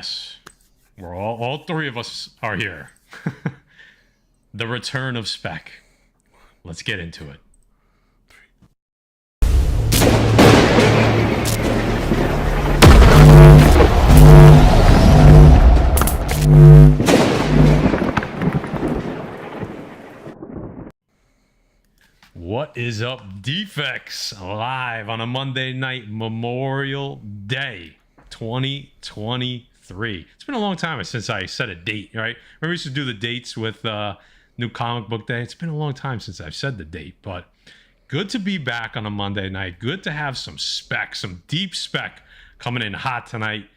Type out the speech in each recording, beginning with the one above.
Yes, we're all three of us are here. The return of Spec. Let's get into it. What is up, Defects? Live on a Monday night, Memorial Day 2023. It's been a long time since I set a date, right? Remember we used to do the dates with New Comic Book Day? It's been a long time since I've said the date, but good to be back on a Monday night. Good to have some spec, some deep spec coming in hot tonight.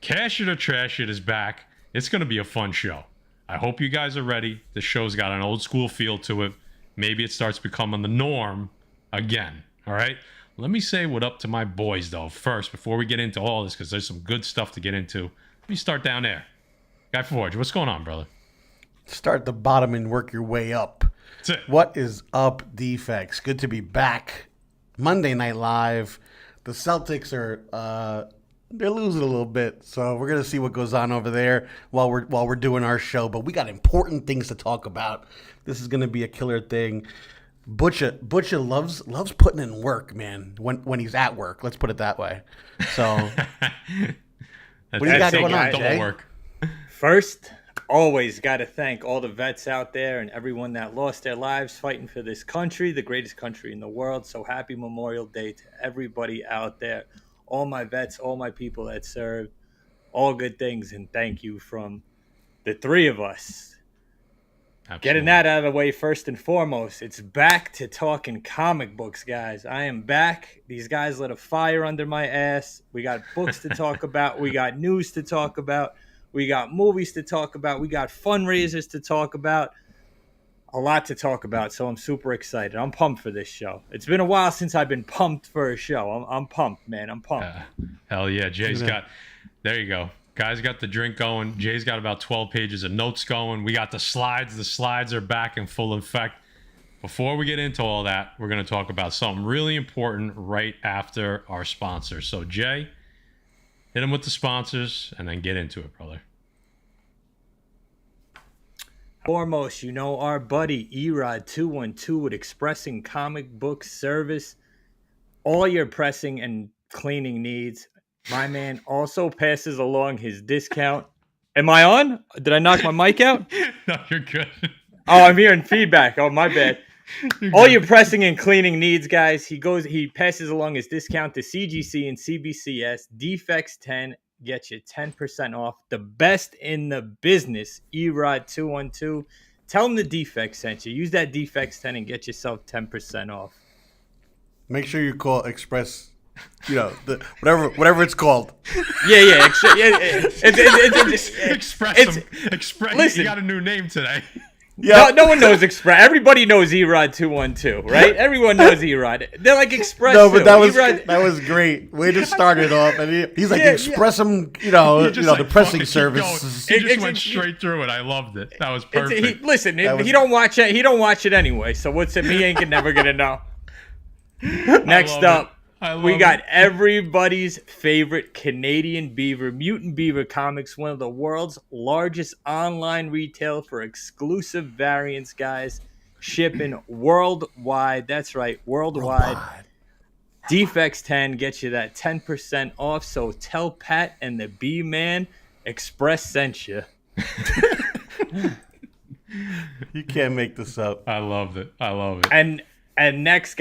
Cash It or Trash It is back. It's going to be a fun show. I hope you guys are ready. The show's got an old school feel to it. Maybe it starts becoming the norm again. All right. Let me say what up to my boys, though, first, before we get into all this, because there's some good stuff to get into. Let me start down there. Guy Forge, what's going on, brother? Start at the bottom and work your way up. That's it. What is up, Defects? Good to be back. Monday Night Live. The Celtics are they're losing a little bit, so we're gonna see what goes on over there while we're doing our show. But we got important things to talk about. This is gonna be a killer thing. Butcher loves putting in work, man. When he's at work, let's put it that way. So, what do you got going on, Jay? Work. First, always got to thank all the vets out there and everyone that lost their lives fighting for this country, the greatest country in the world. So happy Memorial Day to everybody out there. All my vets, all my people that served, all good things, and thank you from the three of us. Absolutely. Getting that out of the way first and foremost, it's back to talking comic books, guys. I am back. These guys lit a fire under my ass. We got books to talk about. We got news to talk about. We got movies to talk about. We got fundraisers to talk about. A lot to talk about, so I'm super excited. I'm pumped for this show. It's been a while since I've been pumped for a show. I'm pumped, man. I'm pumped. Hell yeah. Jay's got, there you go. Guys got the drink going. Jay's got about 12 pages of notes going. We got the slides. The slides are back in full effect. Before we get into all that, we're going to talk about something really important right after our sponsors. So, Jay, hit them with the sponsors and then get into it, brother. Foremost, you know our buddy Erod212 with Expressing Comic Book Service. All your pressing and cleaning needs. My man also passes along his discount. Am I on? Did I knock my mic out? No, you're good. Oh, I'm hearing feedback. Oh, my bad. All your pressing and cleaning needs, guys. He passes along his discount to CGC&CBCS. Defects 10. Get you 10% off. The best in the business, Erod212. Tell them the Defects sent you. Use that Defects 10 and get yourself 10% off. Make sure you call Express, the whatever it's called. Yeah. Express. Listen, you got a new name today. Yeah. No one knows Express. Everybody knows Erod212, right? Everyone knows Erod. They're like Express. No, but Erod. that was great. Way to start it off. And he's like, Express them, the pressing service. He just went straight through it. I loved it. That was perfect. He don't watch it. He don't watch it anyway. So what's it? He ain't never gonna know. Next up. We got everybody's favorite Canadian Beaver, Mutant Beaver Comics, one of the world's largest online retail for exclusive variants, guys. Shipping worldwide. That's right, worldwide. Defects 10 gets you that 10% off. So tell Pat and the B-Man Express sent you. You can't make this up. I loved it. And next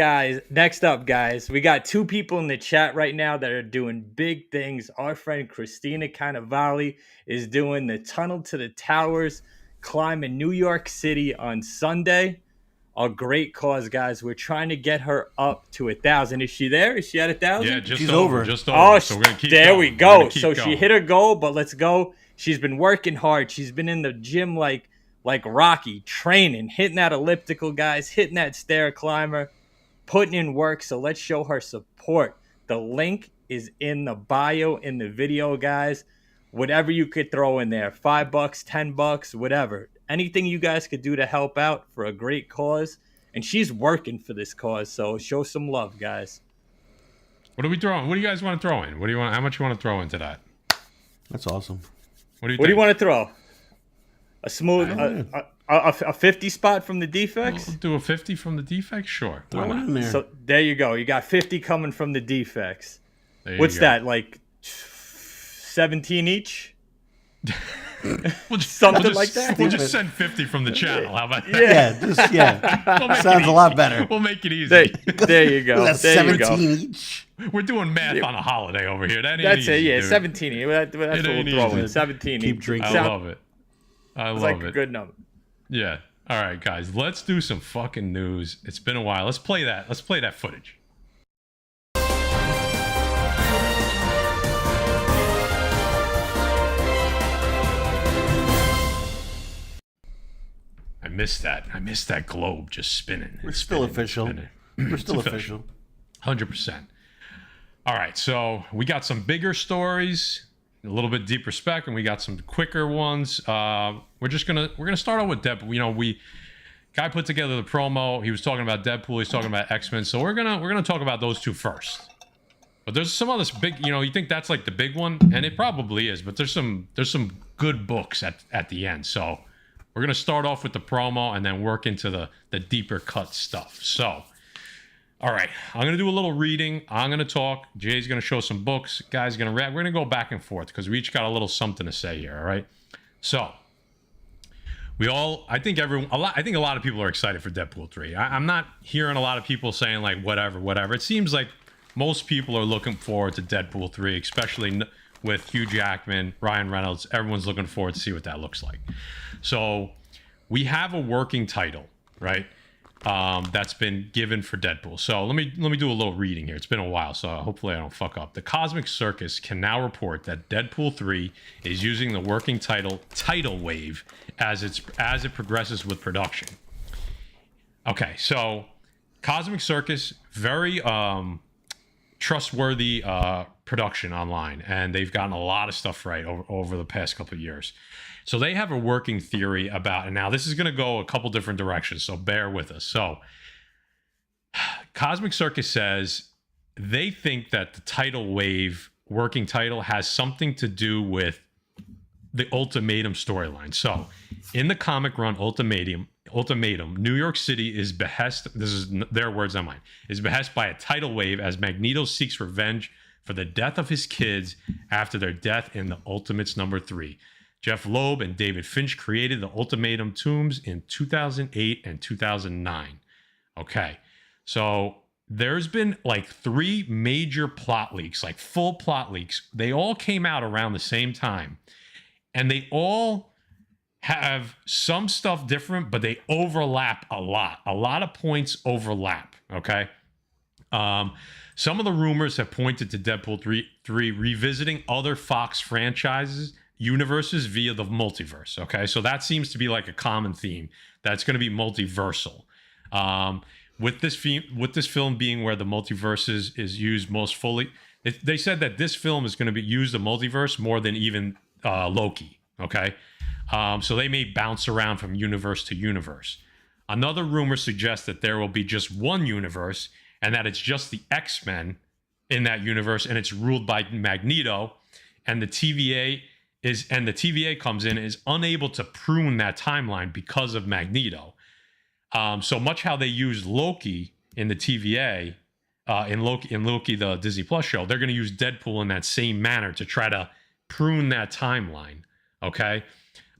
up, guys, we got two people in the chat right now that are doing big things. Our friend Christina Cannavale is doing the Tunnel to the Towers climb in New York City on Sunday. A great cause, guys. We're trying to get her up to 1,000. Is she there? Is she at 1,000? Yeah, She's over. Oh, so we're gonna keep there going. we go. So she hit her goal, but let's go. She's been working hard. She's been in the gym like Rocky, training, hitting that elliptical, guys, hitting that stair climber, putting in work. So let's show her support. The link is in the bio in the video, guys. Whatever you could throw in there, $5, $10, whatever. Anything you guys could do to help out for a great cause. And she's working for this cause, so show some love, guys. What are we throwing? What do you guys want to throw in? How much you want to throw into that? That's awesome. What do you What do you think? want to throw? A smooth, a 50 spot from the defects. We'll do a 50 from the defects? Sure. Why Throw it not? in there. So there you go. You got 50 coming from the defects. There you What's go. that, like 17 each? We'll just, Something we'll just- like that? We'll just send 50 from the channel. How about that? Yeah, We'll make it sounds a easy. lot better. We'll make it easy. There you go. That's There you 17 go. each. We're doing math on a holiday over here. That ain't That's easy, it. Yeah, dude. 17 each. That's what It we'll ain't throw easy. in. 17 Keep each. drinking. I Sounds love it. I love like it. a good number. Yeah. All right, guys. Let's do some fucking news. It's been a while. Let's play that. Let's play that footage. I missed that. I missed that globe just spinning. We're It's still spinning, official. spinning. We're still It's official. 100%. All right, so we got some bigger stories, a little bit deeper spec, and we got some quicker ones. We're gonna start out with Deadpool. You know, guy put together the promo. He was talking about Deadpool. He's talking about Xmen. So we're gonna talk about those two first. But there's some other big. You know, you think that's like the big one, and it probably is. But there's some good books at the end. So we're gonna start off with the promo and then work into the deeper cut stuff. So. All right, I'm going to do a little reading. I'm going to talk. Jay's going to show some books. Guy's going to rap. We're going to go back and forth because we each got a little something to say here, all right? So, I think a lot of people are excited for Deadpool 3. I'm not hearing a lot of people saying like whatever. It seems like most people are looking forward to Deadpool 3, especially with Hugh Jackman, Ryan Reynolds. Everyone's looking forward to see what that looks like. So, we have a working title, right? That's been given for Deadpool. So let me do a little reading here. It's been a while, so hopefully I don't fuck up. The Cosmic Circus can now report that Deadpool 3 is using the working title Wave as it progresses with production. Okay, so Cosmic Circus, very trustworthy production online, and they've gotten a lot of stuff right over the past couple of years. So they have a working theory about, and now this is going to go a couple different directions, so bear with us. So Cosmic Circus says they think that the tidal wave working title has something to do with the Ultimatum storyline. So in the comic run Ultimatum, New York City is behest, this is their words, not mine, is behest by a tidal wave as Magneto seeks revenge for the death of his kids after their death in the Ultimates #3. Jeff Loeb and David Finch created the Ultimatum tombs in 2008 and 2009. Okay, so there's been like 3 major plot leaks, like full plot leaks. They all came out around the same time, and they all have some stuff different, but they overlap a lot. A lot of points overlap, okay? Some of the rumors have pointed to Deadpool 3 revisiting other Fox franchises, universes via the multiverse. Okay, so that seems to be like a common theme, that's going to be multiversal. With this film being where the multiverse is used most fully, they said that this film is going to be used the multiverse more than even Loki. Okay, so they may bounce around from universe to universe. Another rumor suggests that there will be just one universe and that it's just the Xmen in that universe, and it's ruled by Magneto, and the TVA comes in and is unable to prune that timeline because of Magneto. So much how they used Loki in the TVA, in Loki the Disney Plus show, they're going to use Deadpool in that same manner to try to prune that timeline. Okay,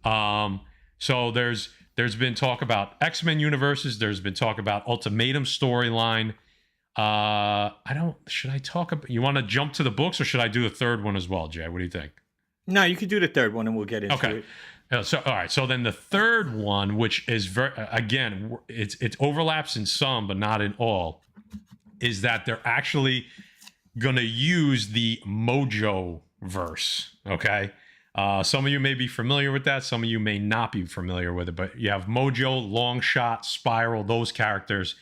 so there's been talk about X-Men universes. There's been talk about Ultimatum storyline. Should I talk about? You want to jump to the books, or should I do the third one as well, Jay? What do you think? No, you could do the third one and we'll get into Okay. it. So all right. So then the third one, which is it overlaps in some but not in all, is that they're actually gonna use the Mojo verse. Okay. Some of you may be familiar with that. Some of you may not be familiar with it. But you have Mojo, Longshot, Spiral, those characters.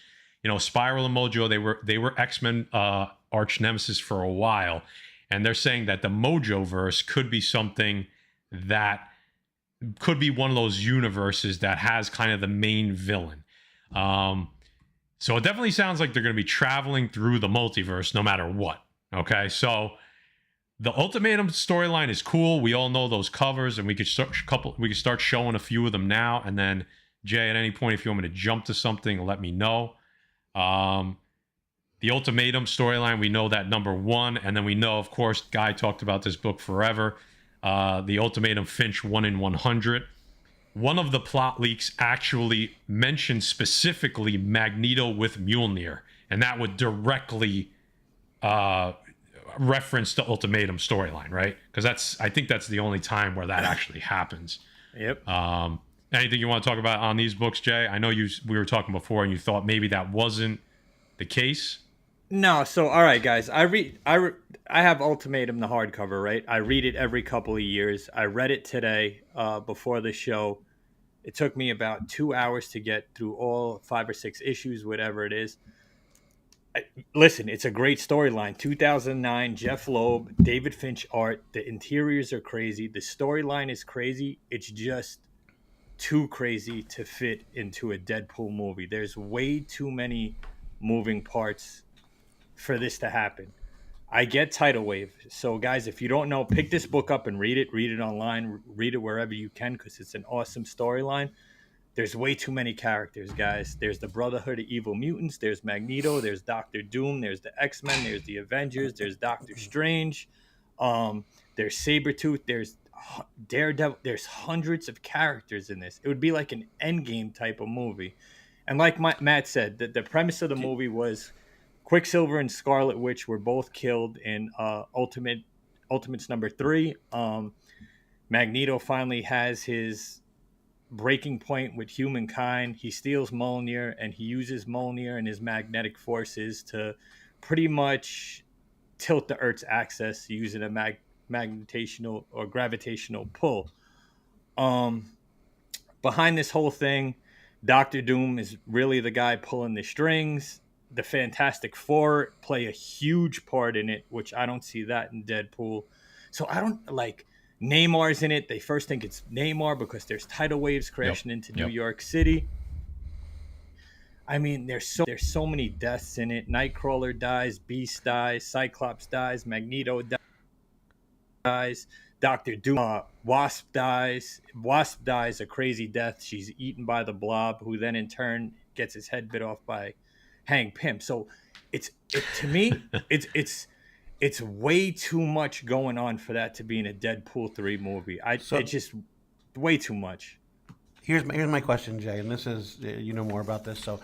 You know, Spiral and Mojo, they were X-Men arch nemesis for a while. And they're saying that the Mojo verse could be something that could be one of those universes that has kind of the main villain. So it definitely sounds like they're going to be traveling through the multiverse no matter what. Okay, so The Ultimatum storyline is cool. We all know those covers, and we could start showing a few of them now. And then Jay, at any point, if you want me to jump to something, let me know. The Ultimatum storyline, we know that number 1, and then we know, of course, Guy talked about this book forever. The Ultimatum Finch 1 in 100. One of the plot leaks actually mentioned specifically Magneto with Mjolnir, and that would directly reference the Ultimatum storyline, right? Because I think that's the only time where that actually happens. Yep. Anything you want to talk about on these books, Jay? I know we were talking before, and you thought maybe that wasn't the case. No, so all right, guys. I have Ultimatum, the hardcover, right? I read it every couple of years. I read it today before the show. It took me about 2 hours to get through all 5 or 6 issues, whatever it is. Listen, it's a great storyline. 2009, Jeff Loeb, David Finch art. The interiors are crazy. The storyline is crazy. It's just too crazy to fit into a Deadpool movie. There's way too many moving parts for this to happen. I get tidal wave. So guys, if you don't know, pick this book up and read it. Read it online. Read it wherever you can, because it's an awesome storyline. There's way too many characters, guys. There's the Brotherhood of Evil Mutants. There's Magneto. There's Doctor Doom. There's the X-Men. There's the Avengers. There's Doctor Strange. There's Sabretooth. There's Daredevil. There's hundreds of characters in this. It would be like an Endgame type of movie. And like Matt said, the premise of the movie was Quicksilver and Scarlet Witch were both killed in Ultimates number 3. Magneto finally has his breaking point with humankind. He steals Mjolnir, and he uses Mjolnir and his magnetic forces to pretty much tilt the Earth's axis using a magnetational or gravitational pull. Behind this whole thing, Doctor Doom is really the guy pulling the strings. The Fantastic Four play a huge part in it, which I don't see that in Deadpool. So I don't like Neymar's in it. They first think it's Neymar because there's tidal waves crashing into New York City. I mean, there's so many deaths in it. Nightcrawler dies, Beast dies, Cyclops dies, Magneto dies, Doctor Doom, Wasp dies. Wasp dies a crazy death. She's eaten by the Blob, who then in turn gets his head bit off by Hank Pym. So to me, it's way too much going on for that to be in a Deadpool 3 movie. It's just way too much. Here's my question, Jay, and this is, you know more about this. So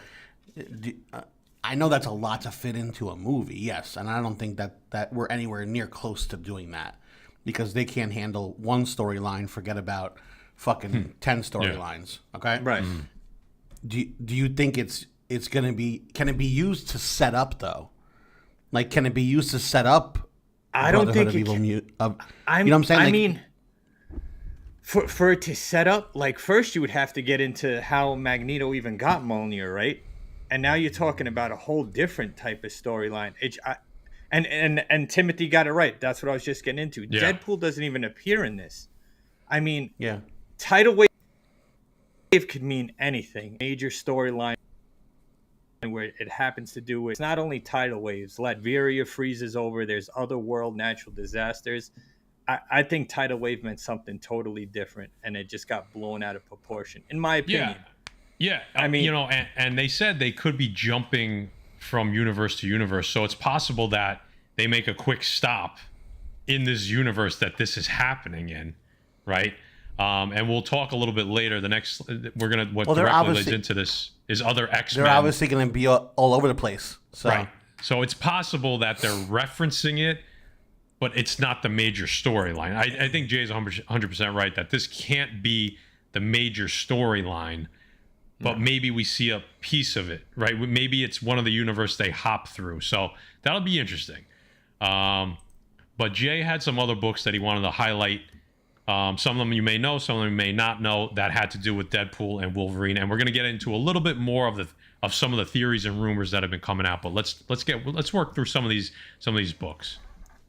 I know that's a lot to fit into a movie, yes, and I don't think that we're anywhere near close to doing that, because they can't handle one storyline, forget about fucking 10 storylines, okay? Right. Do you think it's going to be, can it be used to set up, though? Like, can it be used to set up? I don't think it can. You know what I'm saying? I like, mean, for it to set up, like, first you would have to get into how Magneto even got Mjolnir, right? And now you're talking about a whole different type of storyline. And Timothy got it right. That's what I was just getting into. Yeah. Deadpool doesn't even appear in this. I mean, tidal wave could mean anything. Major storyline where it happens to do with, it's not only tidal waves. Latveria freezes over. There's other world natural disasters. I think tidal wave meant something totally different, and it just got blown out of proportion, in my opinion. Yeah. I mean, you know, and they said they could be jumping from universe to universe, so it's possible that they make a quick stop in this universe that this is happening in, right? And we'll talk a little bit later. What directly leads into this is other X-Men. They're obviously going to be all over the place. So. Right. So it's possible that they're referencing it, but it's not the major storyline. I think Jay's 100% right that this can't be the major storyline, but maybe we see a piece of it, right? Maybe it's one of the universe they hop through. So that'll be interesting. But Jay had some other books that he wanted to highlight. Some of them you may know, some of them you may not know, that had to do with Deadpool and Wolverine, and we're going to get into a little bit more of some of the theories and rumors that have been coming out. But let's work through some of these books.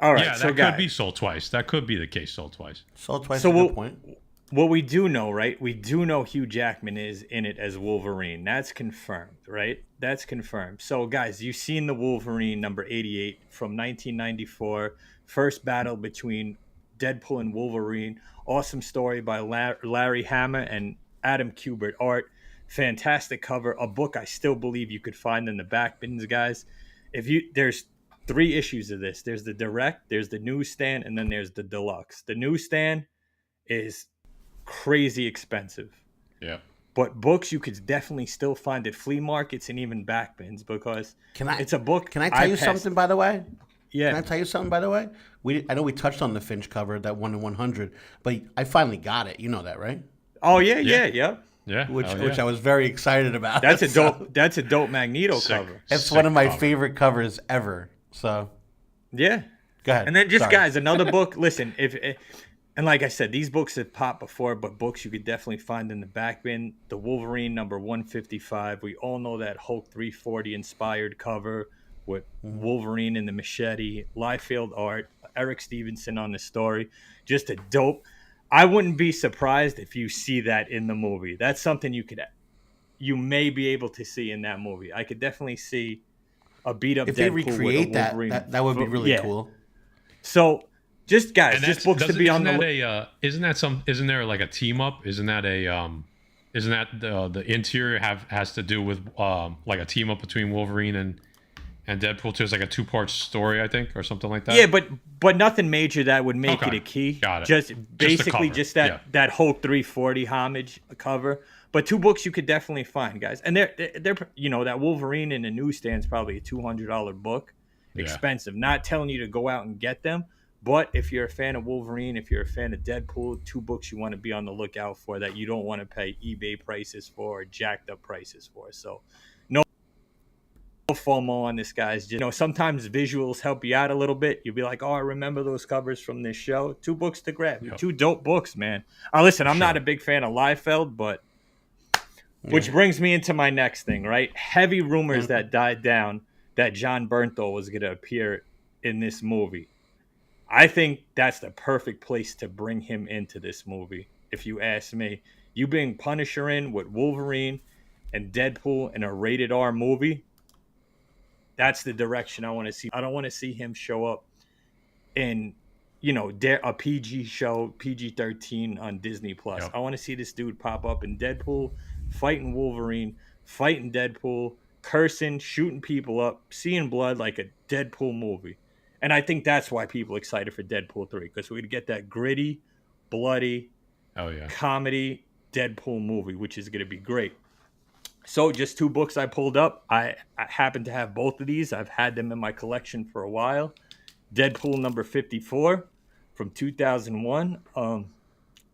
All right, yeah, so that could be Sold Twice. That could be the case. Sold Twice. Sold Twice. So is a good point. what we do know, right? We do know Hugh Jackman is in it as Wolverine. That's confirmed, right? That's confirmed. So, guys, you've seen the Wolverine number 88 from 1994, first battle between Deadpool and Wolverine. Awesome story by Larry Hama and Adam Kubert art. Fantastic cover. A book I still believe you could find in the back bins, guys. There's 3 issues of this. There's the direct, there's the newsstand, and then there's the deluxe. The newsstand is crazy expensive. Yeah. But books you could definitely still find at flea markets and even back bins because it's a book. Can I tell you something, by the way? Yeah. Can I tell you something, by the way? I know we touched on the Finch cover, that 1 in 100, but I finally got it. You know that, right? Oh yeah. Yeah. Which I was very excited about. That's a dope. That's a dope Magneto cover. It's one of my favorite covers ever. So yeah. Go ahead. And then guys, another book. Listen, and like I said, these books have popped before, but books you could definitely find in the back bin. The Wolverine number 155. We all know that Hulk 340 inspired cover with Wolverine and the machete, Liefeld art, Eric Stevenson on the story. Just a dope. I wouldn't be surprised if you see that in the movie. That's something you may be able to see in that movie. I could definitely see a beat up. If Deadpool they recreate with a Wolverine. that would be really cool. So, just guys, just books to be on the. Isn't there like a team up? Isn't that the interior has to do with like a team up between Wolverine and Deadpool too? It's like a 2-part story, I think, or something like that. Yeah, but nothing major that would make it a key. Got it. Just basically that Hulk 340 homage cover. But 2 books you could definitely find, guys. And they're that Wolverine in the newsstand's probably a $200 book. Expensive. Not telling you to go out and get them, but if you're a fan of Wolverine, if you're a fan of Deadpool, 2 books you want to be on the lookout for that you don't want to pay eBay prices for or jacked up prices for. So no FOMO on this, guys. Just, sometimes visuals help you out a little bit. You'll be like, oh, I remember those covers from this show. 2 books to grab. Yep. 2 dope books, man. Listen, I'm not a big fan of Liefeld, but which brings me into my next thing, right? Heavy rumors that died down that John Bernthal was going to appear in this movie. I think that's the perfect place to bring him into this movie, if you ask me. You bring Punisher in with Wolverine and Deadpool in a rated R movie, that's the direction I want to see. I don't want to see him show up in, a PG show, PG-13 on Disney+. Yep. I want to see this dude pop up in Deadpool, fighting Wolverine, fighting Deadpool, cursing, shooting people up, seeing blood like a Deadpool movie. And I think that's why people are excited for Deadpool 3, because we're going to get that gritty, bloody, comedy Deadpool movie, which is going to be great. So just 2 books I pulled up. I happen to have both of these. I've had them in my collection for a while. Deadpool number 54 from 2001.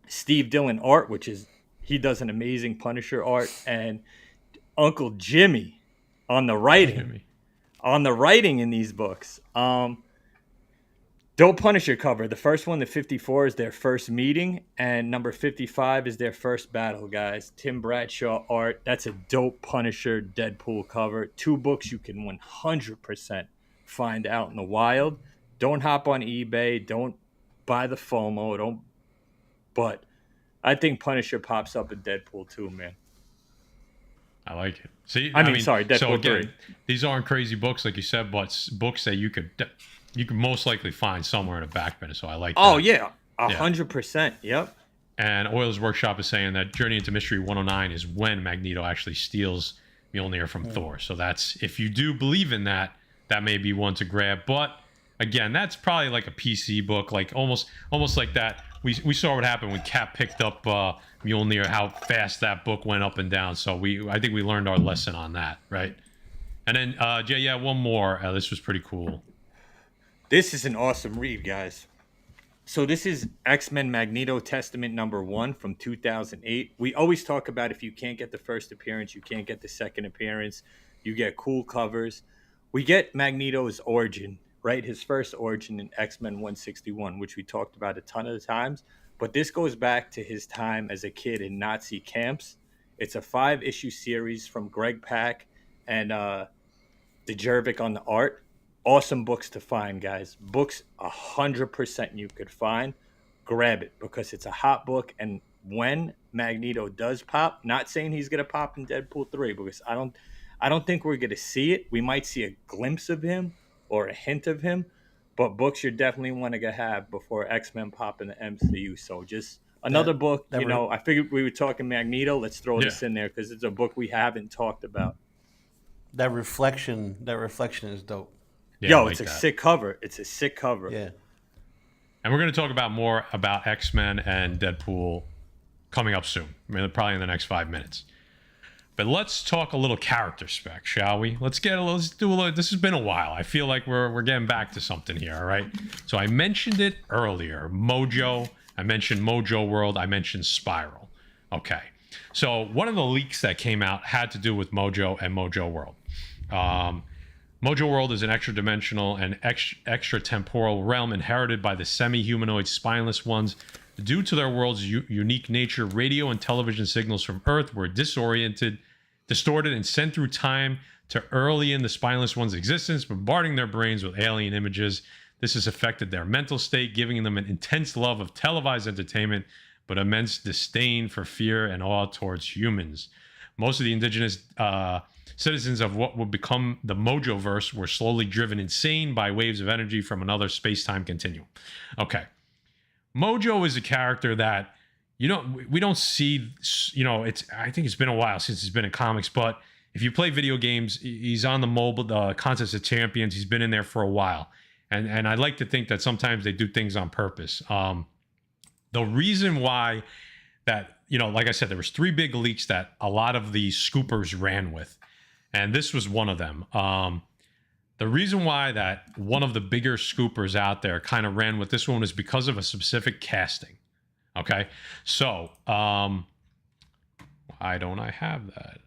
Steve Dillon art, he does an amazing Punisher art. And Uncle Jimmy on the writing. On the writing in these books. Dope Punisher cover. The first one, the 54, is their first meeting, and number 55 is their first battle, guys. Tim Bradshaw art. That's a dope Punisher Deadpool cover. 2 books you can 100% find out in the wild. Don't hop on eBay. Don't buy the FOMO. But I think Punisher pops up in Deadpool 2, man. I like it. See, Deadpool so again, 3. These aren't crazy books, like you said, but books that you could most likely find somewhere in a back bin. So I like that. Oh, yeah. 100%. Yep. And Oil's Workshop is saying that Journey into Mystery 109 is when Magneto actually steals Mjolnir from Thor. So that's, if you do believe in that, that may be one to grab. But again, that's probably like a PC book, like almost like that. We saw what happened when Cap picked up Mjolnir, how fast that book went up and down. So I think we learned our lesson on that, right? And then, one more. This was pretty cool. This is an awesome read, guys. So this is X-Men Magneto Testament number 1 from 2008. We always talk about if you can't get the first appearance, you can't get the second appearance. You get cool covers. We get Magneto's origin, right? His first origin in X-Men 161, which we talked about a ton of times. But this goes back to his time as a kid in Nazi camps. It's a 5-issue series from Greg Pak and Djurjevic on the art. Awesome books to find, guys. Books 100% you could find. Grab it because it's a hot book, and when Magneto does pop. Not saying he's gonna pop in Deadpool 3 because I don't think we're gonna see it. We might see a glimpse of him or a hint of him, but books you're definitely want to have before X-Men pop in the MCU. So just another book. I figured we were talking Magneto. Let's throw this in there because it's a book we haven't talked about. That reflection is dope. Yeah, it's a sick cover. It's a sick cover. Yeah. And we're going to talk about more about X-Men and Deadpool coming up soon. I mean, probably in the next 5 minutes. But let's talk a little character spec, shall we? Let's do a little. This has been a while. I feel like we're getting back to something here, all right? So I mentioned it earlier. Mojo. I mentioned Mojo World. I mentioned Spiral. Okay. So one of the leaks that came out had to do with Mojo and Mojo World. Mojo World is an extra-dimensional and extra-temporal realm inherited by the semi-humanoid spineless ones. Due to their world's unique nature, radio and television signals from Earth were distorted, and sent through time to early in the spineless one's existence, bombarding their brains with alien images. This has affected their mental state, giving them an intense love of televised entertainment, but immense disdain for fear and awe towards humans. Most of the indigenous citizens of what would become the Mojoverse were slowly driven insane by waves of energy from another space-time continuum. Okay. Mojo is a character that, we don't see, I think it's been a while since he's been in comics, but if you play video games, he's on the mobile Contest of Champions. He's been in there for a while. And I like to think that sometimes they do things on purpose. The reason why that, like I said, there was 3 big leaks that a lot of the scoopers ran with. And this was one of them. The reason why that one of the bigger scoopers out there kind of ran with this one is because of a specific casting. Okay. So, why don't I have that?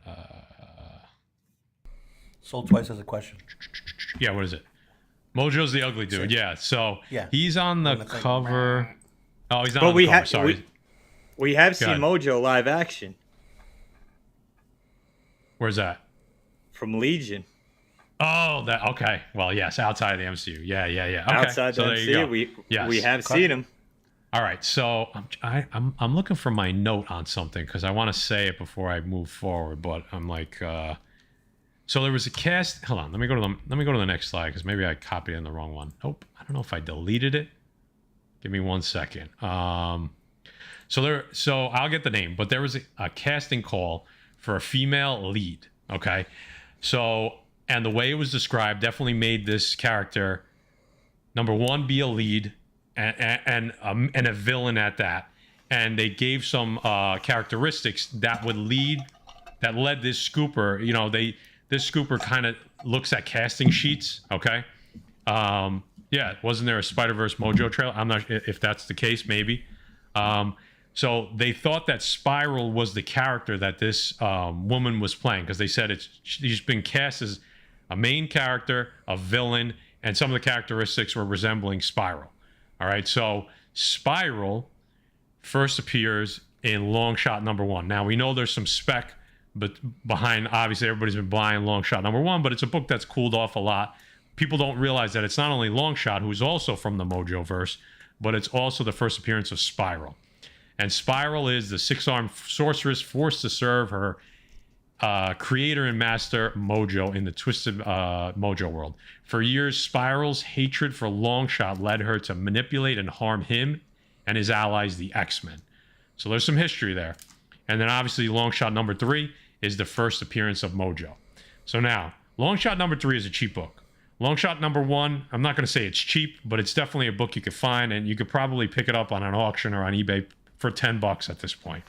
Sold Twice has a question. Yeah. What is it? Mojo's the ugly dude. Yeah. So he's on the cover. Oh, he's not on the cover. Sorry. We have seen Mojo live action. Where's that? From Legion. Oh, that okay. Well, yes, outside of the MCU. Yeah. Okay. Outside the MCU, we have seen him. All right, so I'm looking for my note on something because I want to say it before I move forward, but I'm like, so there was a cast. Hold on, let me go to the next slide because maybe I copied in the wrong one. Nope, I don't know if I deleted it. Give me 1 second. So I'll get the name, but there was a casting call for a female lead. Okay, so. And the way it was described definitely made this character, number one, be a lead and a villain at that. And they gave some characteristics that led this scooper. This scooper kind of looks at casting sheets. Okay. Wasn't there a Spider-Verse Mojo trailer? I'm not if that's the case. Maybe. So they thought that Spiral was the character that this woman was playing because they said she's been cast as a main character, a villain, and some of the characteristics were resembling Spiral. All right, so Spiral first appears in Long Shot number 1. Now, we know there's some spec but behind, obviously, everybody's been buying Long Shot number 1, but it's a book that's cooled off a lot. People don't realize that it's not only Long Shot, who's also from the Mojoverse, but it's also the first appearance of Spiral. And Spiral is the 6-armed sorceress forced to serve her creator and master Mojo in the twisted Mojo world. For years, Spiral's hatred for Longshot led her to manipulate and harm him and his allies, the X-Men. So there's some history there. And then obviously Longshot number 3 is the first appearance of Mojo. So now, Longshot number 3 is a cheap book. Longshot number 1, I'm not going to say it's cheap, but it's definitely a book you could find, and you could probably pick it up on an auction or on eBay for $10 at this point.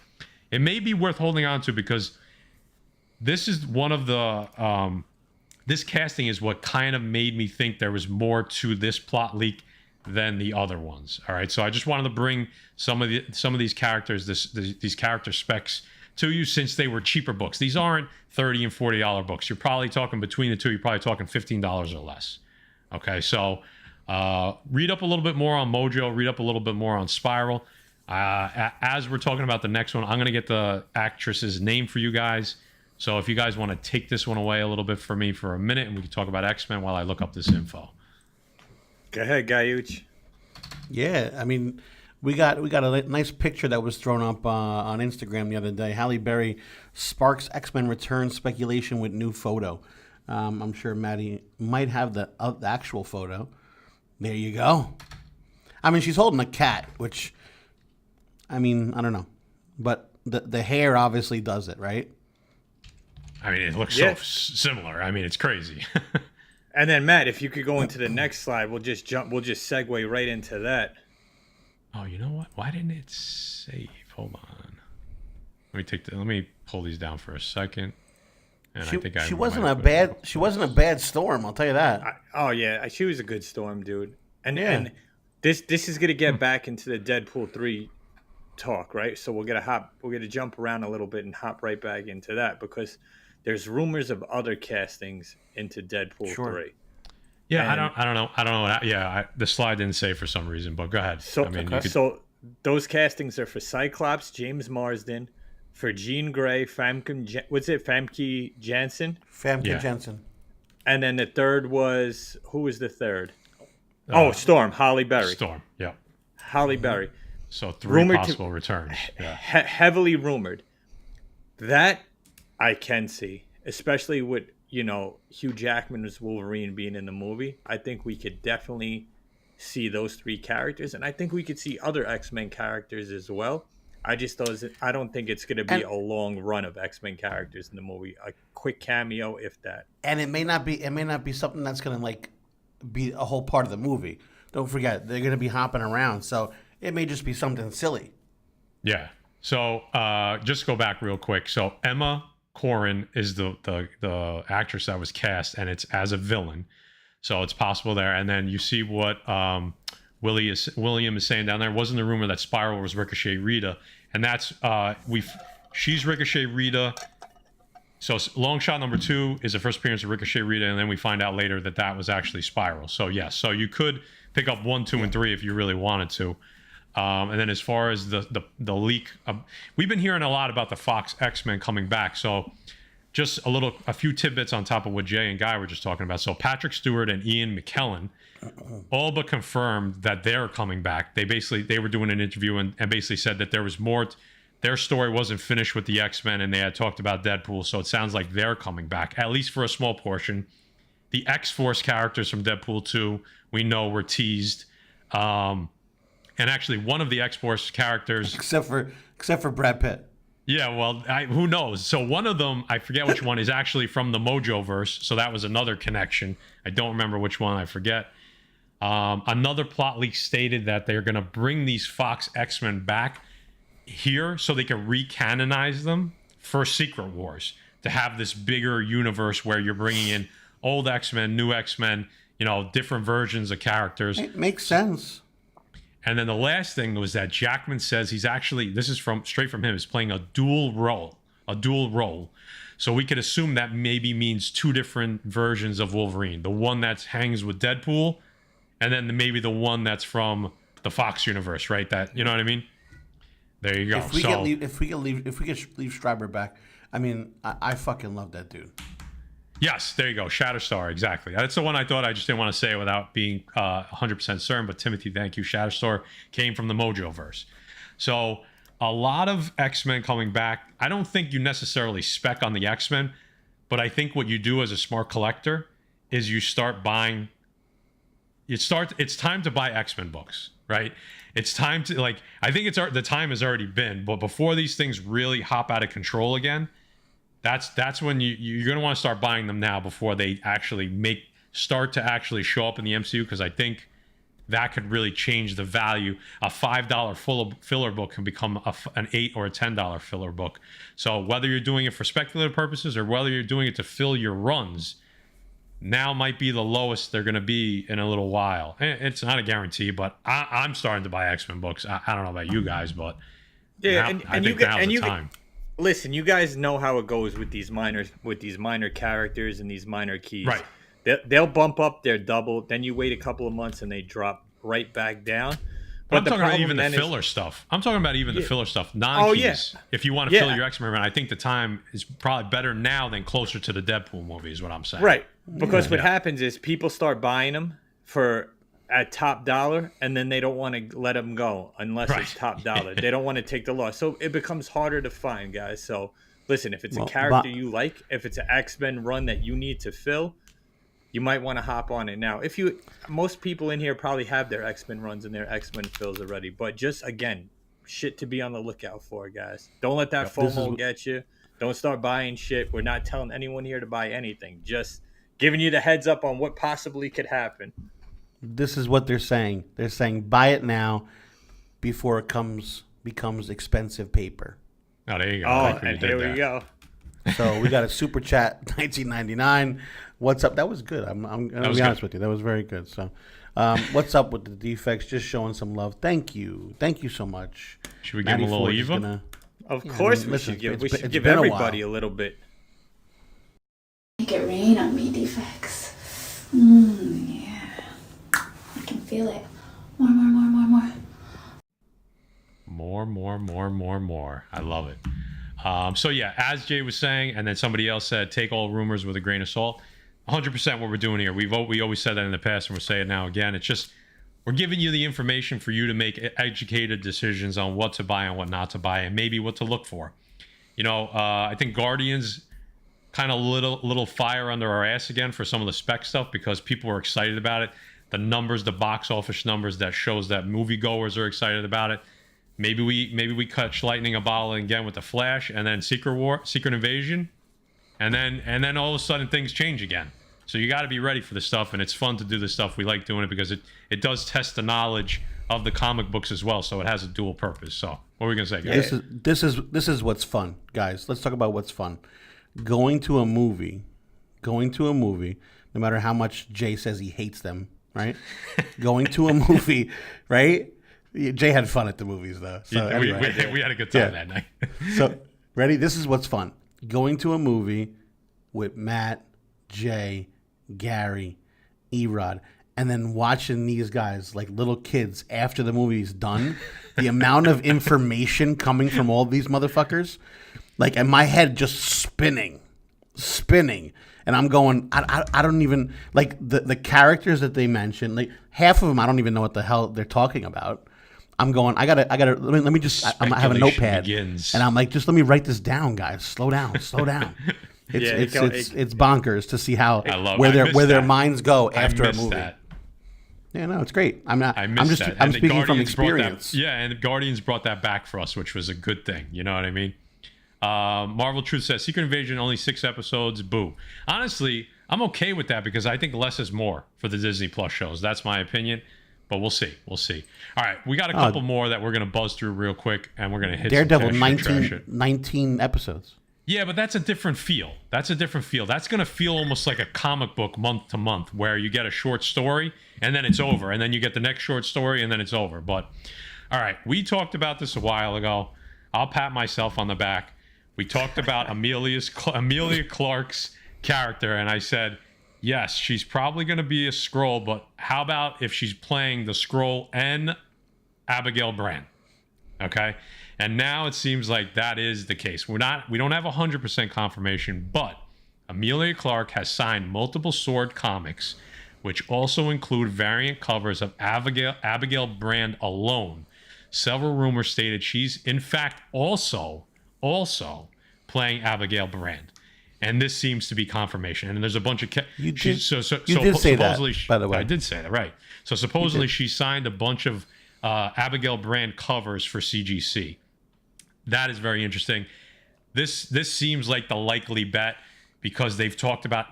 It may be worth holding on to because this is one of the this casting is what kind of made me think there was more to this plot leak than the other ones. All right, so I just wanted to bring some of these characters, these character specs to you since they were cheaper books. These aren't $30 and $40 books. You're probably talking between the two. You're probably talking $15 or less. Okay, so read up a little bit more on Mojo. Read up a little bit more on Spiral. As we're talking about the next one, I'm going to get the actress's name for you guys. So if you guys want to take this one away a little bit for me for a minute, and we can talk about X-Men while I look up this info. Go ahead, Guyuch. Yeah, I mean, We got a nice picture that was thrown up on Instagram the other day. Halle Berry sparks X-Men return speculation with new photo. I'm sure Maddie might have the actual photo. There you go. I mean, she's holding a cat, which, I mean, I don't know. But the hair obviously does it, right? I mean, it looks so similar. I mean, it's crazy. And then, Matt, if you could go into the next slide, we'll just segue right into that. Oh, you know what? Why didn't it save? Hold on. Let me pull these down for a second. And she wasn't a bad storm, I'll tell you that. She was a good storm, dude. And this is gonna get back into the Deadpool 3 talk, right? So we're gonna jump around a little bit and hop right back into that because there's rumors of other castings into Deadpool 3. Yeah, and I don't know. The slide didn't say for some reason, but go ahead. So those castings are for Cyclops, James Marsden, for Jean Grey, Famke Janssen? Famke Janssen. And then the third was, who was the third? Storm, Halle Berry. Storm, yeah. Halle Berry. So 3 possible returns. Yeah. Heavily rumored. That I can see, especially with, Hugh Jackman's Wolverine being in the movie. I think we could definitely see those 3 characters, and I think we could see other X-Men characters as well. I don't think it's going to be a long run of X-Men characters in the movie. A quick cameo, if that. And it may not be something that's going to be a whole part of the movie. Don't forget, they're going to be hopping around, so it may just be something silly. Yeah. So just go back real quick. So Emma Corrin is the actress that was cast, and it's as a villain. So it's possible there. And then you see what William is saying down there. Wasn't the rumor that Spiral was Ricochet Rita? And that's she's Ricochet Rita. So long shot number 2 is the first appearance of Ricochet Rita, and then we find out later that was actually Spiral. So yes, so you could pick up 1, 2, and 3 if you really wanted to. And then as far as the leak, we've been hearing a lot about the Fox X-Men coming back. So just a few tidbits on top of what Jay and Guy were just talking about. So Patrick Stewart and Ian McKellen all but confirmed that they're coming back. They were doing an interview and basically said that there was more. Their story wasn't finished with the X-Men, and they had talked about Deadpool. So it sounds like they're coming back, at least for a small portion. The X-Force characters from Deadpool 2, we know were teased. And actually, one of the X-Force characters, except for Brad Pitt. Yeah, well, who knows? So one of them, I forget which one, is actually from the Mojoverse. So that was another connection. I don't remember which one. I forget. Another plot leak stated that they're going to bring these Fox X-Men back here so they can recanonize them for Secret Wars, to have this bigger universe where you're bringing in old X-Men, new X-Men, different versions of characters. It makes sense. And then the last thing was that Jackman says he's actually, this is straight from him, is playing a dual role. So we could assume that maybe means 2 different versions of Wolverine. The one that hangs with Deadpool, and then maybe the one that's from the Fox universe, right? That, you know what I mean? There you go. If we could leave Stryber back, I mean, I fucking love that dude. Yes, there you go. Shatterstar, exactly. That's the one I thought. I just didn't want to say it without being 100% certain. But Timothy, thank you. Shatterstar came from the Mojoverse. So a lot of X-Men coming back. I don't think you necessarily spec on the X-Men, but I think what you do as a smart collector is you start buying. It's time to buy X-Men books, right? It's time to, I think the time has already been, but before these things really hop out of control again, that's when you're going to want to start buying them now before they actually start to actually show up in the MCU, because I think that could really change the value. A $5 filler book can become an $8 or a $10 filler book. So whether you're doing it for speculative purposes or whether you're doing it to fill your runs, now might be the lowest they're going to be in a little while. It's not a guarantee, but I'm starting to buy X-Men books. I don't know about you guys, but yeah, I think now's the time. Listen, you guys know how it goes with these minor characters and these minor keys. Right. They'll bump up their double, then you wait a couple of months and they drop right back down. But I'm talking about even the filler stuff. I'm talking about even the filler stuff, non-keys. If you want to fill your X-Men run, I think the time is probably better now than closer to the Deadpool movie is what I'm saying. Right. Because what happens is people start buying them for at top dollar, and then they don't want to let them go unless it's top dollar. They don't want to take the loss. So it becomes harder to find, guys. So listen, if it's a character you like, if it's an X-Men run that you need to fill, you might want to hop on it now. Most people in here probably have their X-Men runs and their X-Men fills already, but just, again, shit to be on the lookout for, guys. Don't let that FOMO get you. Don't start buying shit. We're not telling anyone here to buy anything. Just giving you the heads up on what possibly could happen. This is what they're saying. They're saying buy it now before it becomes expensive paper. Oh, there you go. Oh, and here we go. So we got a super chat, 1999. What's up? That was good. I'm gonna be honest with you. That was very good. So, what's up with the defects? Just showing some love. Thank you so much. Should we give him a little Eva? Of course, we should give everybody a little bit. Make it rain on me, defects. Yeah, I can feel it. More. More. I love it. So yeah, as Jay was saying, and then somebody else said, take all rumors with a grain of salt. 100% what we're doing here. We always said that in the past, and we're saying it now again. It's just we're giving you the information for you to make educated decisions on what to buy and what not to buy, and maybe what to look for. I think Guardians kind of little fire under our ass again for some of the spec stuff because people are excited about it. The numbers, the box office numbers, that shows that moviegoers are excited about it. Maybe we catch lightning a bottle again with the Flash, and then Secret Invasion, and then all of a sudden things change again. So you got to be ready for this stuff, and it's fun to do this stuff. We like doing it because it does test the knowledge of the comic books as well. So it has a dual purpose. So what are we gonna say, guys? This is what's fun, guys. Let's talk about what's fun. Going to a movie, no matter how much Jay says he hates them, right? Going to a movie, right? Jay had fun at the movies, though. So yeah, anyway. we had a good time that night. So, ready? This is what's fun. Going to a movie with Matt, Jay, Gary, Erod, and then watching these guys like little kids after the movie's done. The amount of information coming from all these motherfuckers, like, and my head just spinning. And I'm going, I don't even, like, the characters that they mentioned, like, half of them, I don't even know what the hell they're talking about. I'm going, I gotta, let me just, I have a notepad. Begins. And I'm like, just let me write this down, guys. Slow down. It's bonkers to see how, where their minds go after a movie. That. Yeah, no, it's great. I'm And speaking from experience. And the Guardians brought that back for us, which was a good thing. You know what I mean? Marvel Truth says Secret Invasion only 6 episodes. Boo. Honestly, I'm okay with that because I think less is more for the Disney Plus shows. That's my opinion, but we'll see. All right, we got a couple more that we're gonna buzz through real quick, and we're gonna hit Daredevil. some 19 episodes. Yeah, but that's a different feel. That's gonna feel almost like a comic book month to month, where you get a short story and then it's over, and then you get the next short story and then it's over. But all right, we talked about this a while ago. I'll pat myself on the back. We talked about Emilia Clarke's character, and I said, yes, she's probably going to be a Skrull, but how about if she's playing the Skrull and Abigail Brand? Okay? And now it seems like that is the case. We don't have 100% confirmation, but Emilia Clarke has signed multiple Sword comics, which also include variant covers of Abigail Brand alone. Several rumors stated she's in fact also playing Abigail Brand, and this seems to be confirmation. And there's a bunch of you did say that, by the way. I did say that, right? So supposedly she signed a bunch of Abigail Brand covers for CGC. That is very interesting. This seems like the likely bet because they've talked about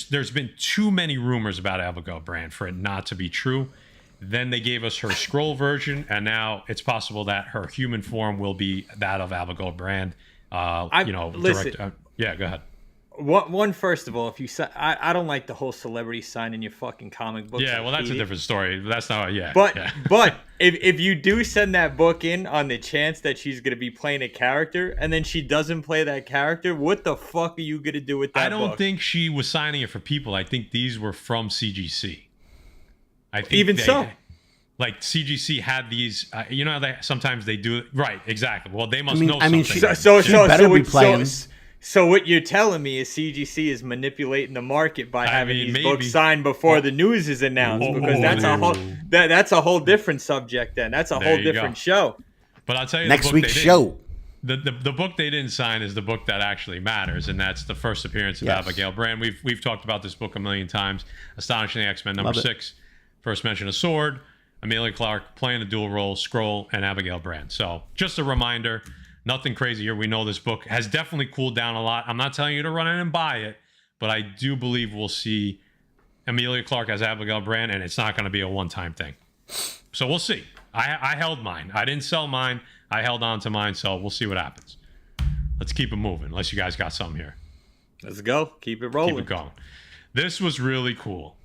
there's been too many rumors about Abigail Brand for it not to be true. Then they gave us her Skrull version, and now it's possible that her human form will be that of Abigail Brand. Listen, yeah, go ahead. One, first of all, I don't like the whole celebrity signing your fucking comic books. Yeah, well, that's a different story. That's not, But if you do send that book in on the chance that she's going to be playing a character, and then she doesn't play that character, what the fuck are you going to do with that book? I don't think she was signing it for people. I think these were from CGC. I think like CGC had these, sometimes they do it. Right, exactly. Well, they must know something. She better be playing. So what you're telling me is CGC is manipulating the market by having these maybe. books signed before the news is announced, because that's a whole different subject. Then that's a whole different show. But I'll tell you, Next week's show. The book they didn't sign is the book that actually matters, and that's the first appearance of Abigail Brand. We've talked about this book a million times. Astonishing X-Men number 6. First mention of Sword, Emilia Clarke playing the dual role, Skrull, and Abigail Brand. So just a reminder, nothing crazy here. We know this book has definitely cooled down a lot. I'm not telling you to run in and buy it, but I do believe we'll see Emilia Clarke as Abigail Brand, and it's not going to be a one-time thing. So we'll see. I held mine. I didn't sell mine. I held on to mine, so we'll see what happens. Let's keep it moving, unless you guys got something here. Let's go. Keep it rolling. Keep it going. This was really cool.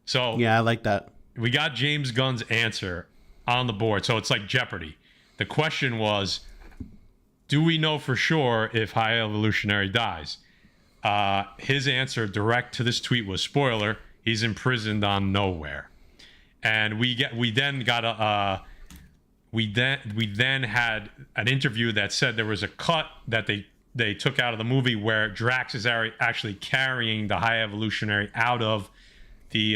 So yeah, I like that. We got James Gunn's answer on the board, so it's like Jeopardy. The question was, do we know for sure if High Evolutionary dies? His answer direct to this tweet was, spoiler, he's imprisoned on nowhere. And we then had an interview that said there was a cut that they took out of the movie where Drax is actually carrying the High Evolutionary out of the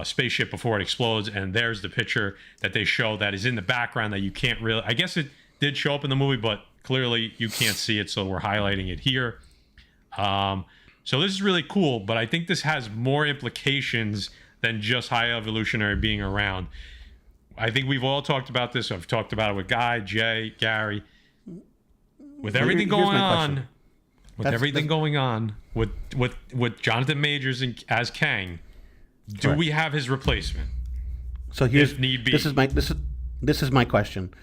spaceship before it explodes, and there's the picture that they show that is in the background that you can't really, I guess it did show up in the movie, but clearly you can't see it, so we're highlighting it here. So this is really cool, but I think this has more implications than just High Evolutionary being around. I think we've all talked about this. I've talked about it with Guy, Jay, Gary. With everything going on, with Jonathan Majors as Kang, do we have his replacement? So here's if need be. This is my question.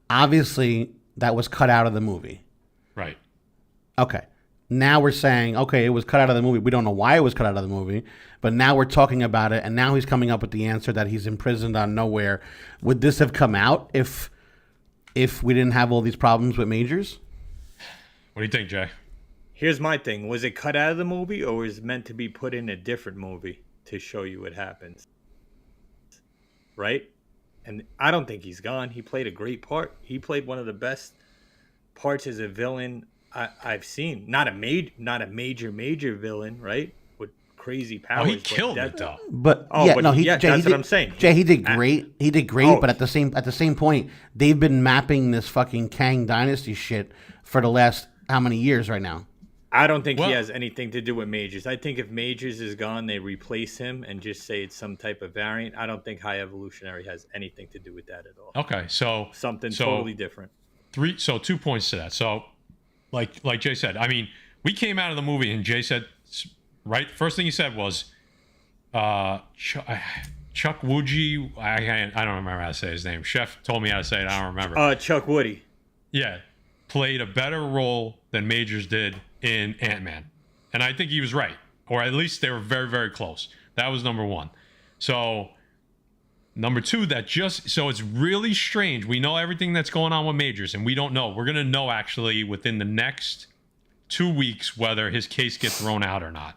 Obviously, that was cut out of the movie. Right. Okay. Now we're saying, okay, it was cut out of the movie. We don't know why it was cut out of the movie, but now we're talking about it, and now he's coming up with the answer that he's imprisoned on nowhere. Would this have come out if we didn't have all these problems with Majors? What do you think, Jay? Here's my thing. Was it cut out of the movie, or was it meant to be put in a different movie to show you what happens? Right? And I don't think he's gone. He played a great part. He played one of the best parts as a villain I've seen. Not a major villain, right? With crazy powers. Oh, he killed it though. But that's what I'm saying. Jay, he did great. He did great. But at the same point, they've been mapping this fucking Kang Dynasty shit for the last how many years right now? I don't think he has anything to do with Majors. I think if Majors is gone, they replace him and just say it's some type of variant. I don't think High Evolutionary has anything to do with that at all. Okay, so something totally different. 2 points to that. So, like Jay said, I mean, we came out of the movie and Jay said, right, first thing he said was, Chuck Wooji. I don't remember how to say his name. Chef told me how to say it. I don't remember. Chuck Woody. Yeah, played a better role than Majors did in Ant-Man. And I think he was right. Or at least they were very, very close. That was number one. So, number two, so it's really strange. We know everything that's going on with Majors, and we don't know. We're going to know, actually, within the next 2 weeks whether his case gets thrown out or not.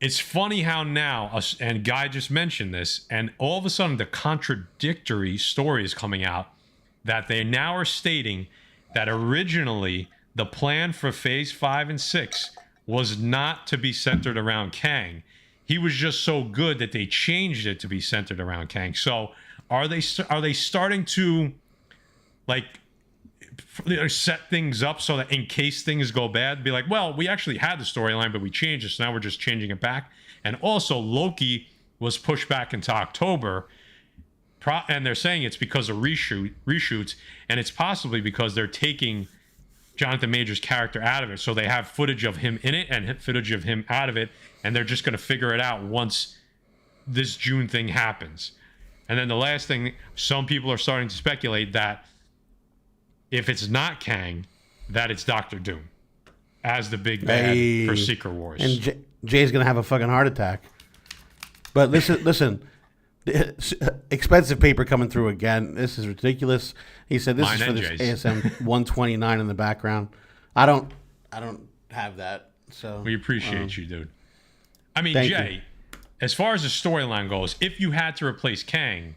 It's funny how now, and Guy just mentioned this, and all of a sudden the contradictory story is coming out that they now are stating that originally the plan for Phase 5 and 6 was not to be centered around Kang. He was just so good that they changed it to be centered around Kang. So are they starting to set things up so that in case things go bad, be like, well, we actually had the storyline, but we changed it, so now we're just changing it back. And also Loki was pushed back into October, and they're saying it's because of reshoots, and it's possibly because they're taking Jonathan Majors' character out of it, so they have footage of him in it and footage of him out of it, and they're just going to figure it out once this June thing happens. And then the last thing, some people are starting to speculate that if it's not Kang, that it's Doctor Doom as the big bad for Secret Wars. And Jay's going to have a fucking heart attack. But listen. Expensive paper coming through again. This is ridiculous. He said this is for this ASM 129 in the background. I don't have that. So we appreciate you, dude. I mean, Jay, as far as the storyline goes, if you had to replace Kang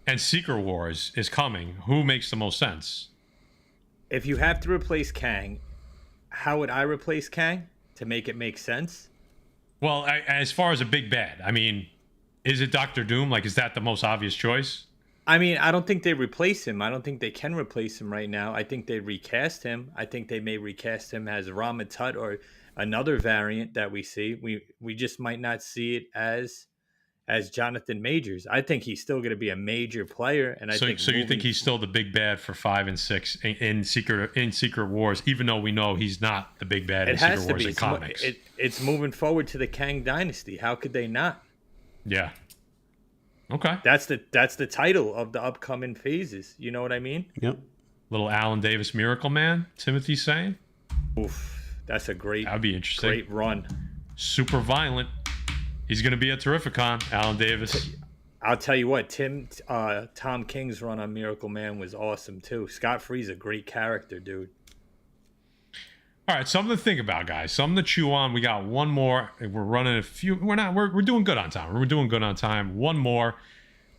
and Secret Wars is coming, who makes the most sense? if you have to replace Kang, how would I replace Kang to make it make sense? Well, as far as a big bad, I mean, is it Doctor Doom? Like, is that the most obvious choice? I mean, I don't think they replace him. I don't think they can replace him right now. I think they recast him. I think they may recast him as Rama Tut or another variant that we see. We just might not see it as Jonathan Majors. I think he's still going to be a major player, and So you think he's still the big bad for 5 and 6 in Secret Wars, even though we know he's not the big bad in Secret Wars in comics. It's moving forward to the Kang Dynasty. How could they not? Yeah. Okay. That's the title of the upcoming phases. You know what I mean? Yep. Little Alan Davis Miracle Man, Timothy's saying. Oof, that's a That'd be interesting. great run. Super violent. He's going to be at Terrificon, Alan Davis. I'll tell you what, Tom King's run on Miracle Man was awesome too. Scott Free's a great character, dude. All right, something to think about, guys. Something to chew on. We got one more. We're running a few. We're doing good on time. We're doing good on time. One more.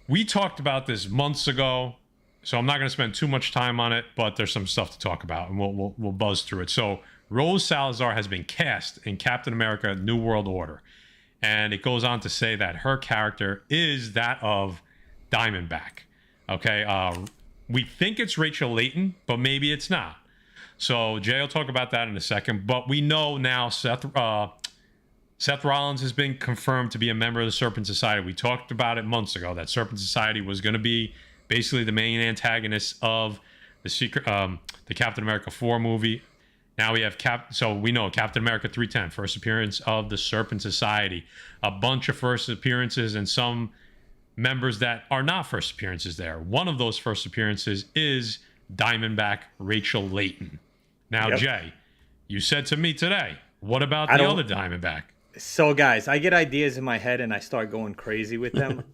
We talked about this months ago, so I'm not going to spend too much time on it. But there's some stuff to talk about, and we'll buzz through it. So Rose Salazar has been cast in Captain America: New World Order, and it goes on to say that her character is that of Diamondback. Okay, we think it's Rachel Layton, but maybe it's not. So Jay will talk about that in a second. But we know now Seth Rollins has been confirmed to be a member of the Serpent Society. We talked about it months ago that Serpent Society was going to be basically the main antagonist of the Captain America 4 movie. Now we have so we know Captain America 310, first appearance of the Serpent Society. A bunch of first appearances and some members that are not first appearances there. One of those first appearances is Diamondback Rachel Layton. Now, Yep. Jay, you said to me today, what about the other Diamondback? So, guys, I get ideas in my head and I start going crazy with them.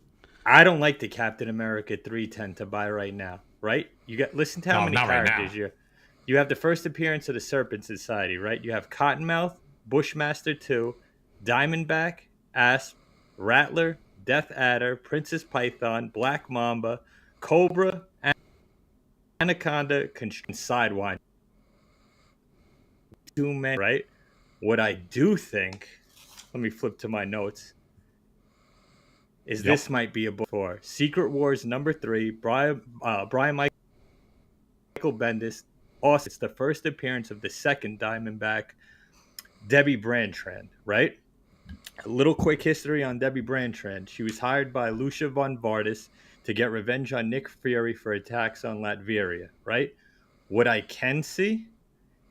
I don't like the Captain America 310 to buy right now, right? Listen to how many not right characters you have. The first appearance of the Serpent Society, right? You have Cottonmouth, Bushmaster 2, Diamondback, Asp, Rattler, Death Adder, Princess Python, Black Mamba, Cobra, Anaconda, and Sidewinder. Too many, right? What I do think, let me flip to my notes, is this might be a book for Secret Wars #3, Brian Michael Bendis. Also, it's the first appearance of the second Diamondback, Debbie Brantrand, right? A little quick history on Debbie Brantrand. She was hired by Lucia von Vardis to get revenge on Nick Fury for attacks on Latveria, right? What I can see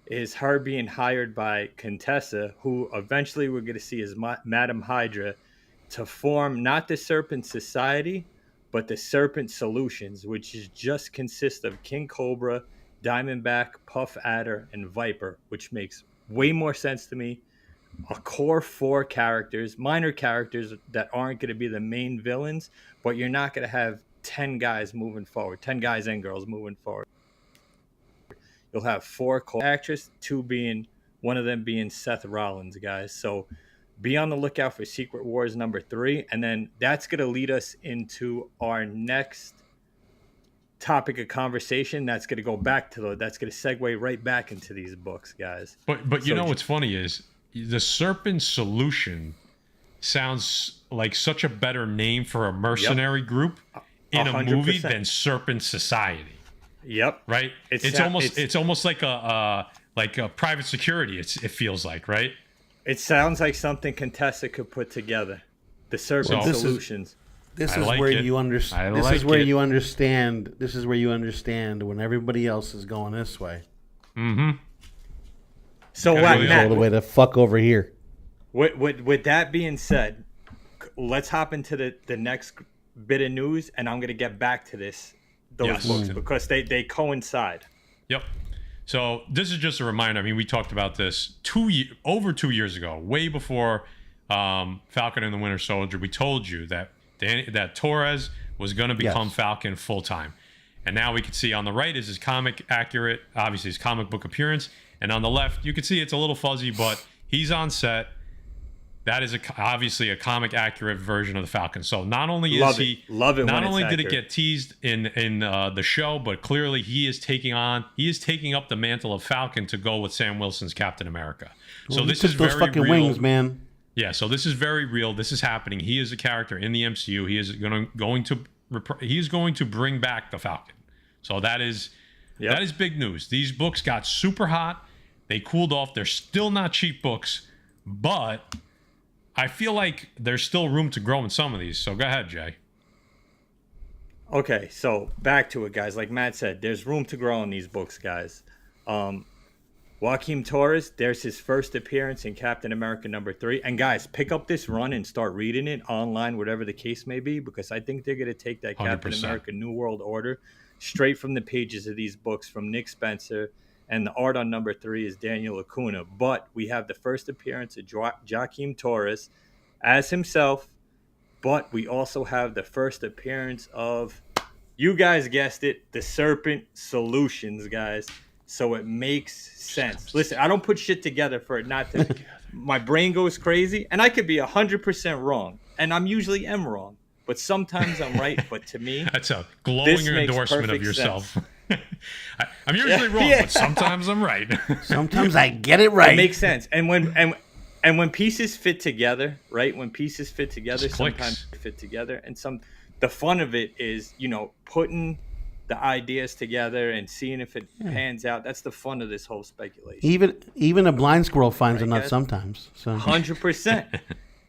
is her being hired by Contessa, who eventually we're going to see as Madam Hydra, to form not the Serpent Society, but the Serpent Solutions, which just consists of King Cobra, Diamondback, Puff Adder, and Viper, which makes way more sense to me. A core 4 characters, minor characters that aren't going to be the main villains, but you're not going to have 10 guys moving forward, 10 guys and girls moving forward. You'll have 4 core actors, one of them being Seth Rollins, guys. So be on the lookout for Secret Wars #3, and then that's going to lead us into our next topic of conversation. That's going to go back to that's going to segue right back into these books, guys. But you know what's funny is the Serpent Solution sounds like such a better name for a mercenary group in a 100%. movie than Serpent Society. Yep. Right. It's almost like a private security. It feels like, right? It sounds like something Contessa could put together. The Serpent Solutions. This is where you understand. This is where you understand. This is where you understand when everybody else is going this way. Mm-hmm. So what, Matt? All the way to fuck over here. With that being said, let's hop into the next bit of news, and I'm going to get back to those books because they coincide. Yep. So this is just a reminder. I mean, we talked about this over 2 years ago, way before Falcon and the Winter Soldier. We told you that Torres was going to become Falcon full time, and now we can see on the right is his comic accurate, obviously his comic book appearance, and on the left you can see it's a little fuzzy, but he's on set. that is obviously a comic accurate version of the Falcon. So not only Love is he it. Love it not when it's only did it accurate. get teased in the show, but clearly he is taking up the mantle of Falcon to go with Sam Wilson's Captain America. So Well, this took is those very fucking real. wings, man. Yeah, so this is very real. This is happening. He is a character in the MCU. He is going to bring back the Falcon. So that is big news. These books got super hot. They cooled off. They're still not cheap books, but I feel like there's still room to grow in some of these. So go ahead, Jay. Okay, so back to it, guys. Like Matt said, there's room to grow in these books, guys. Joaquin Torres, there's his first appearance in Captain America #3. And guys, pick up this run and start reading it online, whatever the case may be, because I think they're going to take that Captain 100%. America New World Order straight from the pages of these books from Nick Spencer. And the art on #3 is Daniel Acuna. But we have the first appearance of Joaquin Torres as himself. But we also have the first appearance of, you guys guessed it, the Serpent Solutions, guys. So it makes sense. Listen, I don't put shit together for it not to. My brain goes crazy, and I could be 100% wrong, and I'm usually am wrong, but sometimes I'm right. But to me, That's a glowing this makes endorsement of perfect yourself. I'm usually wrong, but sometimes I'm right. Sometimes I get it right. it makes sense. And when pieces fit together, right? When pieces fit together, Just clicks. sometimes they fit together, and the fun of it is, putting the ideas together and seeing if it pans out. That's the fun of this whole speculation. Even a blind squirrel finds a nut guys? sometimes. So 100%.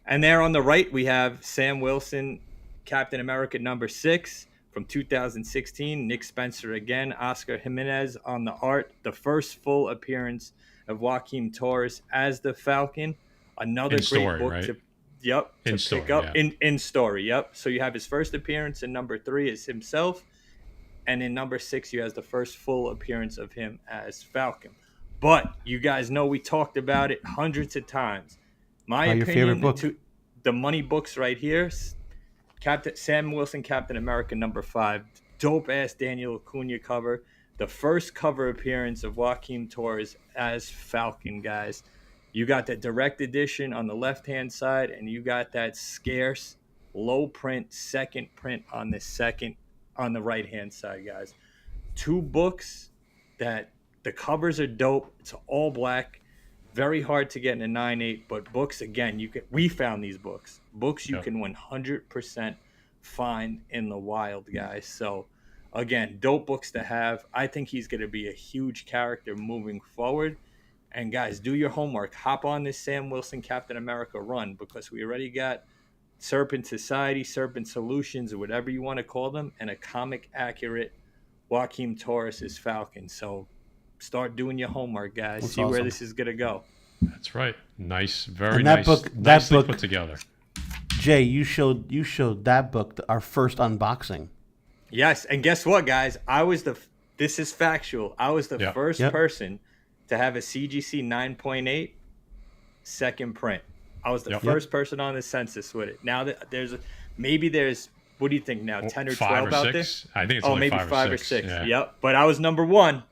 And there on the right, we have Sam Wilson, Captain America #6 from 2016. Nick Spencer again. Oscar Jimenez on the art. The first full appearance of Joaquin Torres as the Falcon. Another In great story, book right? to In pick story, up. yeah. In story, yep. So you have his first appearance in #3 as himself. And in #6, you have the first full appearance of him as Falcon. But you guys know we talked about it hundreds of times. My your opinion, favorite book? the money books right here, Sam Wilson, Captain America #5, dope ass Daniel Acuna cover, the first cover appearance of Joaquin Torres as Falcon, guys. You got that direct edition on the left hand side, and you got that scarce low print second print on the right hand side, guys. Two books that the covers are dope. It's all black, very hard to get in a 9.8, but books, again, we found these books you can 100% find in the wild, guys. So again, dope books to have. I think he's going to be a huge character moving forward. And guys, do your homework. Hop on this Sam Wilson Captain America run, because we already got Serpent Society, Serpent Solutions, or whatever you want to call them, and a comic accurate Joaquin Torres is Falcon. So start doing your homework, guys. That's See where awesome. this is gonna go. That's right. Nice, very And that nice. book- that nicely book- put together. Jay, you showed that book, our first unboxing. Yes, and guess what, guys? This is factual. I was the first person to have a CGC 9.8 second print. I was the first person on the census with it. Now that there's what do you think now? 10 or 5 12 or out there? 6. I think it's Oh, only maybe 5 or 6. Yeah. Yep. But I was #1.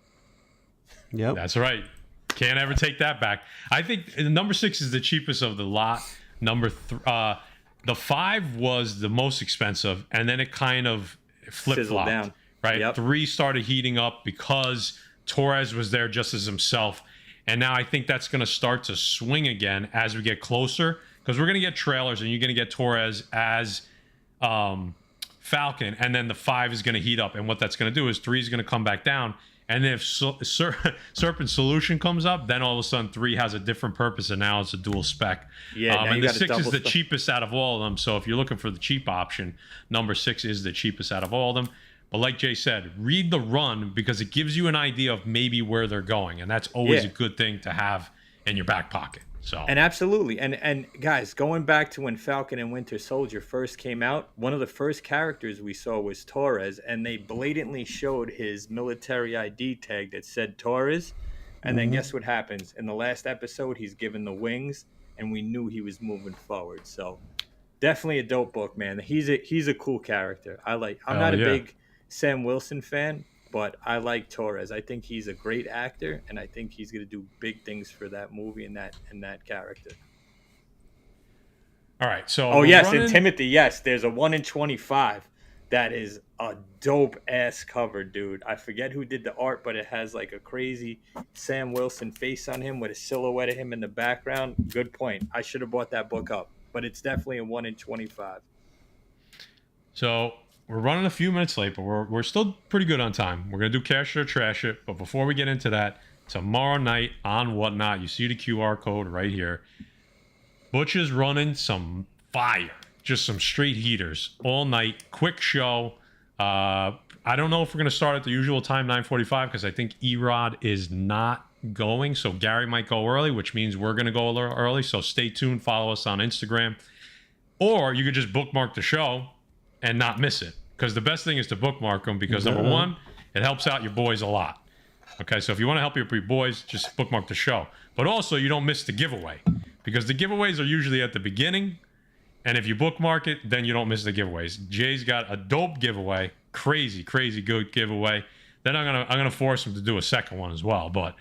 Yep. That's right. Can't ever take that back. I think #6 is the cheapest of the lot. The 5 was the most expensive, and then it kind of flip Sizzled flopped. down. Right. Yep. 3 started heating up because Torres was there just as himself, and now I think that's going to start to swing again as we get closer, because we're going to get trailers, and you're going to get Torres as Falcon, and then the 5 is going to heat up, and what that's going to do is 3 is going to come back down. And then if Serpent Solution comes up, then all of a sudden 3 has a different purpose, and now it's a dual spec. Yeah, now and you the got a 6 is double the spec. cheapest out of all of them. So if you're looking for the cheap option, #6 is the cheapest out of all of them. But like Jay said, read the run, because it gives you an idea of maybe where they're going, and that's always a good thing to have in your back pocket. So And absolutely. And guys, going back to when Falcon and Winter Soldier first came out, one of the first characters we saw was Torres, and they blatantly showed his military ID tag that said Torres. And then guess what happens? In the last episode, he's given the wings, and we knew he was moving forward. So definitely a dope book, man. He's a cool character. I'm not a big Sam Wilson fan, but I like Torres. I think he's a great actor, and I think he's going to do big things for that movie and that character. All right, so Oh we're yes, running- and Timothy, yes, there's a 1 in 25 that is a dope ass cover, dude. I forget who did the art, but it has like a crazy Sam Wilson face on him with a silhouette of him in the background. Good point. I should have bought that book up, but it's definitely a 1 in 25. So we're running a few minutes late, but we're still pretty good on time. We're gonna do cash it or trash it, but before we get into that, tomorrow night on Whatnot, you see the QR code right here. Butch is running some fire, just some straight heaters all night. Quick show. I don't know if we're gonna start at the usual time, 9:45, because I think Erod is not going, so Gary might go early, which means we're gonna go a little early. So stay tuned. Follow us on Instagram, or you could just bookmark the show and not miss it. Because the best thing is to bookmark them, because number one, it helps out your boys a lot. Okay, so if you want to help your boys, just bookmark the show. But also, you don't miss the giveaway, because the giveaways are usually at the beginning, and if you bookmark it, then you don't miss the giveaways. Jay's got a dope giveaway, crazy good giveaway. Then I'm gonna force him to do a second one as well, but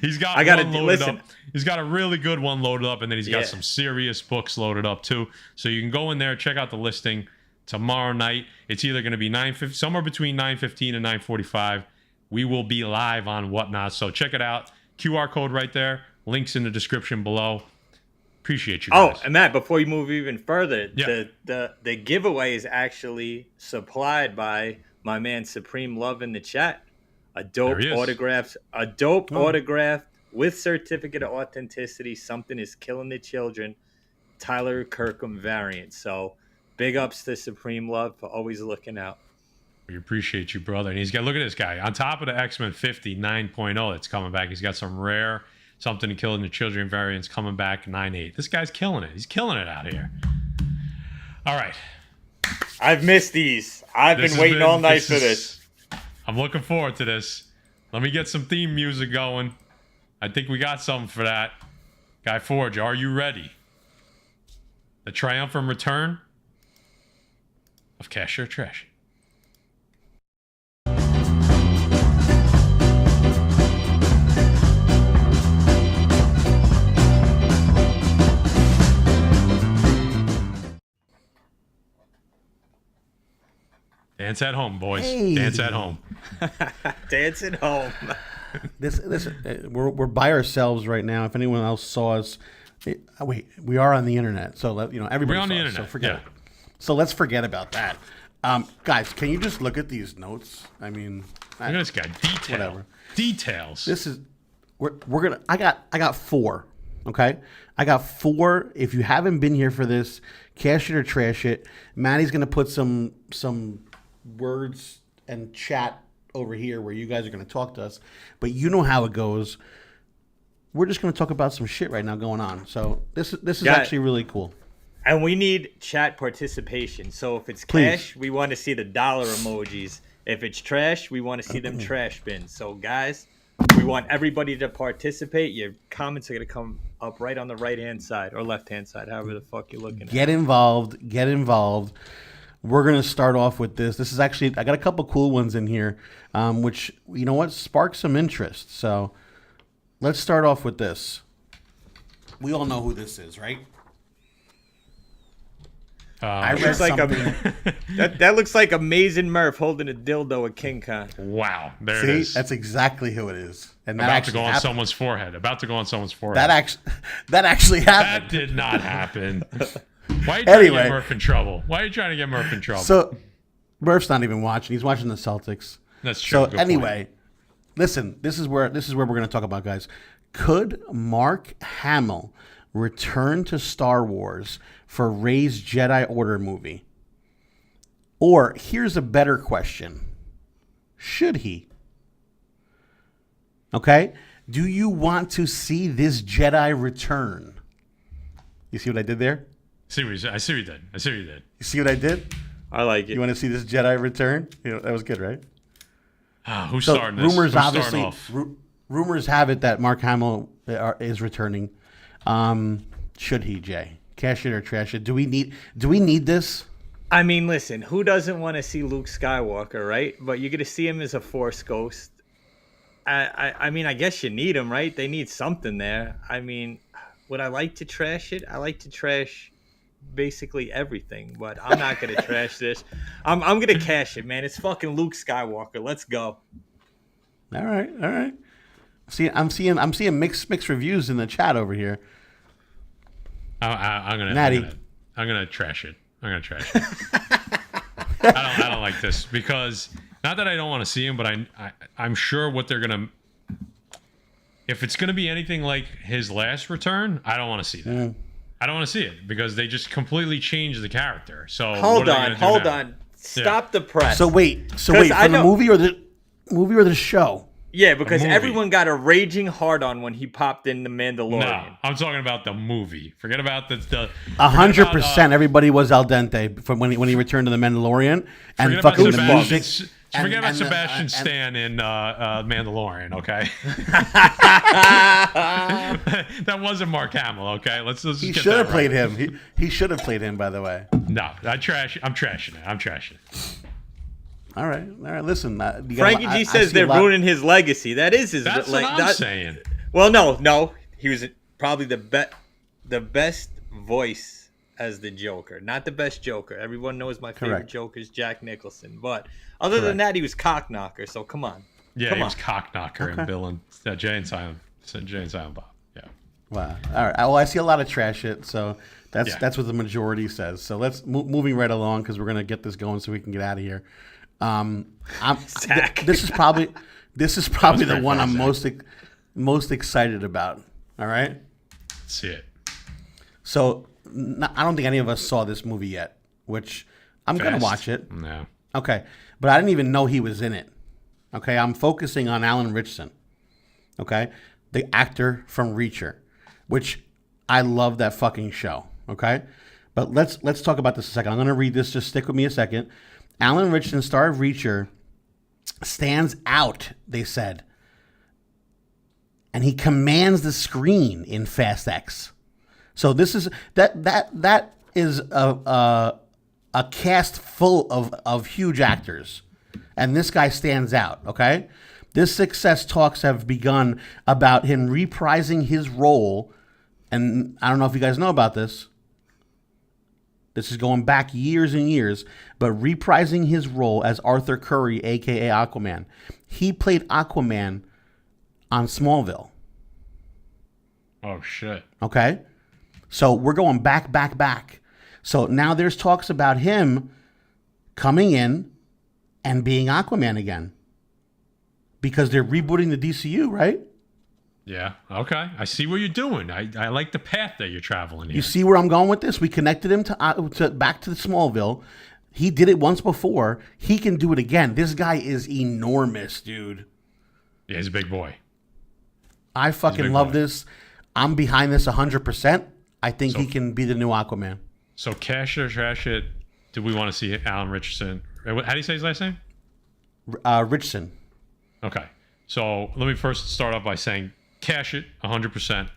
he's got one loaded up. He's got a really good one loaded up, and then he's got some serious books loaded up too. So you can go in there, check out the listing tomorrow night. It's either going to be 9:50, somewhere between 9:15 and 9:45. We will be live on Whatnot, so check it out. QR code right there. Links in the description below. Appreciate you guys. Oh, and Matt, before you move even further, Yeah. the giveaway is actually supplied by my man Supreme Love in the chat. A dope There he is. autograph with certificate of authenticity. Something is killing the children. Tyler Kirkham variant. So big ups to Supreme Love for always looking out. We appreciate you, brother. And he's got, look at this guy. On top of the Xmen 50 9.0 that's coming back, he's got some rare Something to Killing the Children variants coming back 9.8. This guy's killing it. He's killing it out here. All right. I've missed these. I've been waiting all night for this. I'm looking forward to this. Let me get some theme music going. I think we got something for that. Guy Forge, are you ready? The triumphant return of Cash or Trash. Dance at home, boys. Hey. Dance at home. Dancing home. This we're by ourselves right now. If anyone else saw us, wait, we are on the internet, so everybody. We're on saw the us, internet. So forget it. Yeah. So let's forget about that. Guys, can you just look at these notes? I mean, Look at this guy. Detail. Whatever. Details. this is we're gonna. I got 4. Okay, I got 4. If you haven't been here for this, cash it or trash it. Maddie's gonna put some words and chat over here where you guys are gonna talk to us, but you know how it goes. We're just gonna talk about some shit right now going on. So this is Got it. actually really cool. And we need chat participation. So if it's Please. cash, we want to see the dollar emojis. If it's trash, we want to see them trash bins. So guys, we want everybody to participate. Your comments are going to come up right on the right-hand side or left-hand side, however the fuck you're looking at. Get involved. We're gonna start off with this. This is actually, I got a couple cool ones in here, which sparked some interest. So let's start off with this. We all know who this is, right? I read Looks like something. that looks like Amazing Murph holding a dildo at King Kong. Wow. There it See, is. that's exactly who it is. And that About to actually go on happened. someone's forehead. About to go on someone's forehead. That actually happened. That did not happen. Why are you trying to Anyway. get Murph in trouble? Why are you trying to get Murph in trouble? So Murph's not even watching. He's watching the Celtics. That's true. So Good anyway, listen, this is where we're going to talk about, guys. Could Mark Hamill return to Star Wars for Rey's Jedi Order movie? Or here's a better question. Should he? Okay? Do you want to see this Jedi return? You see what I did there? I see what you did. You see what I did? I like it. You want to see this Jedi return? That was good, right? Who's So starting this? rumors Who's obviously starting off? rumors have it that Mark Hamill is returning. Should he, Jay? Cash it or trash it? Do we need this? I mean, listen, who doesn't want to see Luke Skywalker, right? But you're going to see him as a Force ghost. I mean, I guess you need him, right? They need something there. I mean, would I like to trash it? I like to trash basically everything, but I'm not gonna trash this. I'm gonna cash it, man. It's fucking Luke Skywalker. Let's go. All right. See, I'm seeing mixed reviews in the chat over here. I'm gonna trash it. I'm gonna trash it. I don't like this because not that I don't want to see him, but I'm sure what they're gonna. If it's gonna be anything like his last return, I don't want to see that. I don't want to see it because they just completely changed the character. So hold on. Stop the press. So wait, for the movie or the show? Yeah, because everyone got a raging hard on when he popped in the Mandalorian. No, I'm talking about the movie. Forget about the 100%. Everybody was al dente from when he returned to the Mandalorian and fucking the music. Forget about Sebastian Stan in Mandalorian, okay? That wasn't Mark Hamill, okay? Let's he should have played him. He should have played him, by the way. No, I'm trashing it. All right. Listen, Frankie G says they're ruining his legacy. That is his. That's what I'm saying. Well, no, he was probably the best voice as the Joker, not the best Joker. Everyone knows my favorite Joker is Jack Nicholson, but other than that, he was cock knocker. So come on. Yeah, he was cock knocker and Bill and Jay and Silent Bob. Yeah. Wow. All right. Well, I see a lot of trash shit, so that's what the majority says. So let's moving right along because we're gonna get this going so we can get out of here. This is probably the one I'm most excited about. All right. Let's see it. So I don't think any of us saw this movie yet, which I'm gonna watch it. No. Okay, but I didn't even know he was in it. Okay, I'm focusing on Alan Ritchson. Okay, the actor from Reacher, which I love that fucking show. Okay, but let's talk about this a second. I'm gonna read this. Just stick with me a second. Alan Ritchson, star of Reacher, stands out, they said. And he commands the screen in Fast X. So this is that is a cast full of huge actors. And this guy stands out, okay? This success talks have begun about him reprising his role, and I don't know if you guys know about this. This is going back years and years, but reprising his role as Arthur Curry, a.k.a. Aquaman. He played Aquaman on Smallville. Oh, shit. Okay? So we're going back. So now there's talks about him coming in and being Aquaman again. Because they're rebooting the DCU, right? Yeah. Okay. I see what you're doing. I like the path that you're traveling here. You see where I'm going with this? We connected him to back to the Smallville. He did it once before. He can do it again. This guy is enormous, dude. Yeah, he's a big boy. I fucking love this. I'm behind this 100%. I think he can be the new Aquaman. So cash it or trash it. Do we want to see Alan Richardson? How do you say his last name? Richardson. Okay. So let me first start off by saying cash it 100%.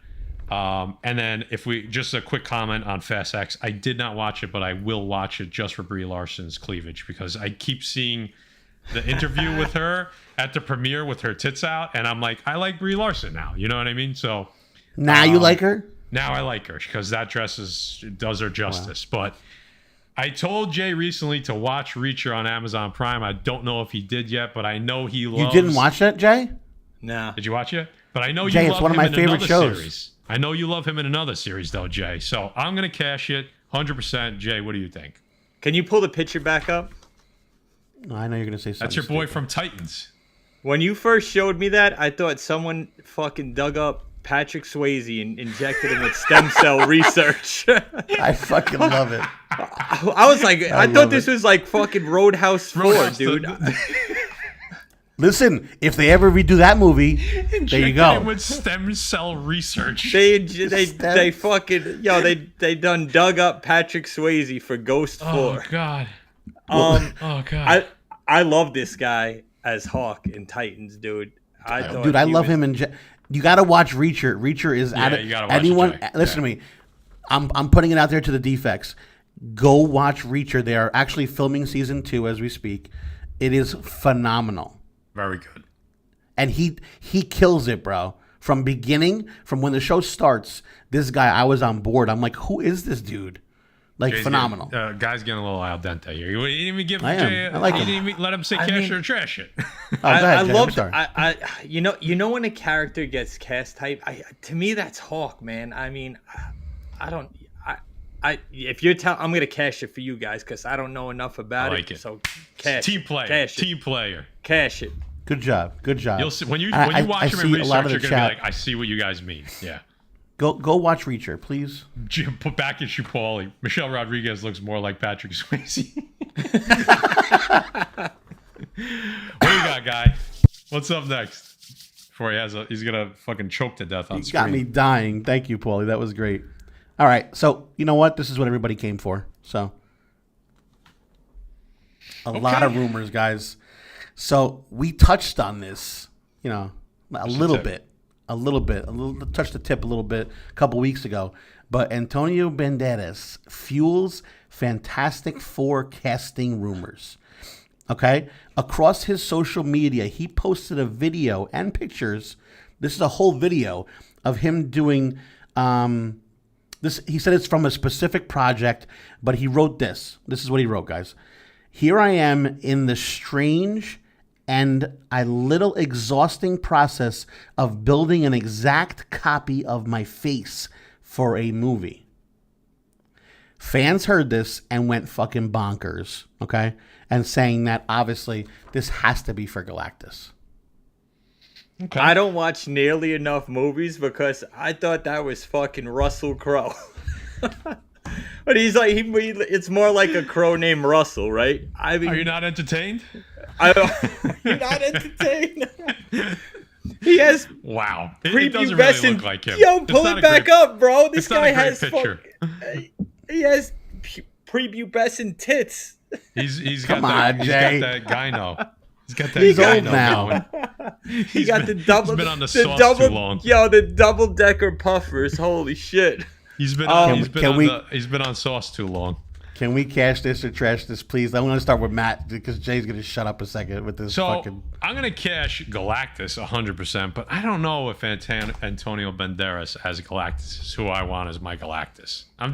And then if we just a quick comment on Fast X, I did not watch it, but I will watch it just for Brie Larson's cleavage because I keep seeing the interview with her at the premiere with her tits out, and I'm like, I like Brie Larson now. You know what I mean? So now you like her? Now I like her because that dress does her justice. Wow. But I told Jay recently to watch Reacher on Amazon Prime. I don't know if he did yet, but I know he loves. You didn't watch that, Jay? No. Did you watch it? But I know Jay, you it's love one of him my in favorite another shows. Series. I know you love him in another series, though, Jay. So I'm going to cash it 100%. Jay, what do you think? Can you pull the picture back up? I know you're going to say something. That's your boy stupid. from Titans. When you first showed me that, I thought someone fucking dug up Patrick Swayze and injected him with stem cell research. I fucking love it. I was like, I thought this was like fucking Roadhouse 4, dude. Listen, if they ever redo that movie, there you go. Him with stem cell research. They fucking they done dug up Patrick Swayze for Ghost 4. Oh god. Oh god. I love this guy as Hawk in Titans, dude. I love him in. You got to watch Reacher. Reacher is you gotta watch anyone. it, Listen to me. I'm putting it out there to the defects. Go watch Reacher. They are actually filming season 2 as we speak. It is phenomenal. Very good. And he kills it, bro. From when the show starts, this guy, I was on board. I'm like, who is this dude? Like, phenomenal. Guy's getting a little al dente here. You didn't even give I Jay. am. I like you him. didn't even let him say cash or trash it. Oh, go ahead, I Jay, love. I'm sorry. You know when a character gets cast type. To me, that's Hawk, man. I mean, I don't. If you're telling, I'm gonna cash it for you guys because I don't know enough about like it. So cash. Team player. Cash it. Team player. Cash it. Good job. Good job. You'll see when you I watch him see and a lot research. of You're the gonna be chat. like, I see what you guys mean. Yeah. Go watch Reacher, please. Jim, put back issue, Paulie. Michelle Rodriguez looks more like Patrick Swayze. What do you got, guy? What's up next? Before he's gonna fucking choke to death on You screen. got me dying. Thank you, Paulie. That was great. All right. So, you know what? This is what everybody came for. So, a lot of rumors, guys. So, we touched on this, a little bit. Touched the tip a little bit a couple weeks ago. But Antonio Banderas fuels Fantastic Four casting rumors. Okay? Across his social media, he posted a video and pictures. This is a whole video of him doing this. He said it's from a specific project, but he wrote this. This is what he wrote, guys. Here I am in the strange and a little exhausting process of building an exact copy of my face for a movie. Fans heard this and went fucking bonkers, okay? And saying that obviously this has to be for Galactus. Okay. I don't watch nearly enough movies because I thought that was fucking Russell Crowe. But he's like, it's more like a crow named Russell, right? I mean, Are you not entertained? You're not entertained. He has Wow. It preview doesn't best really in, look like him. Yo, It's pull not it a back great- up, bro. This it's not guy a great has picture. he has preview best in tits. He's Come got on, that. Jay. He's got that gyno. He's got that He's gyno old now. going. He got the double. He's been on the double, sauce too long. Yo, the double decker puffers. Holy shit. He's been Can he's been on sauce too long. Can we cash this or trash this, please? I'm going to start with Matt because Jay's going to shut up a second with this So fucking... I'm gonna cash Galactus 100%, but I don't know if Antonio Banderas as Galactus is who I want as my Galactus. I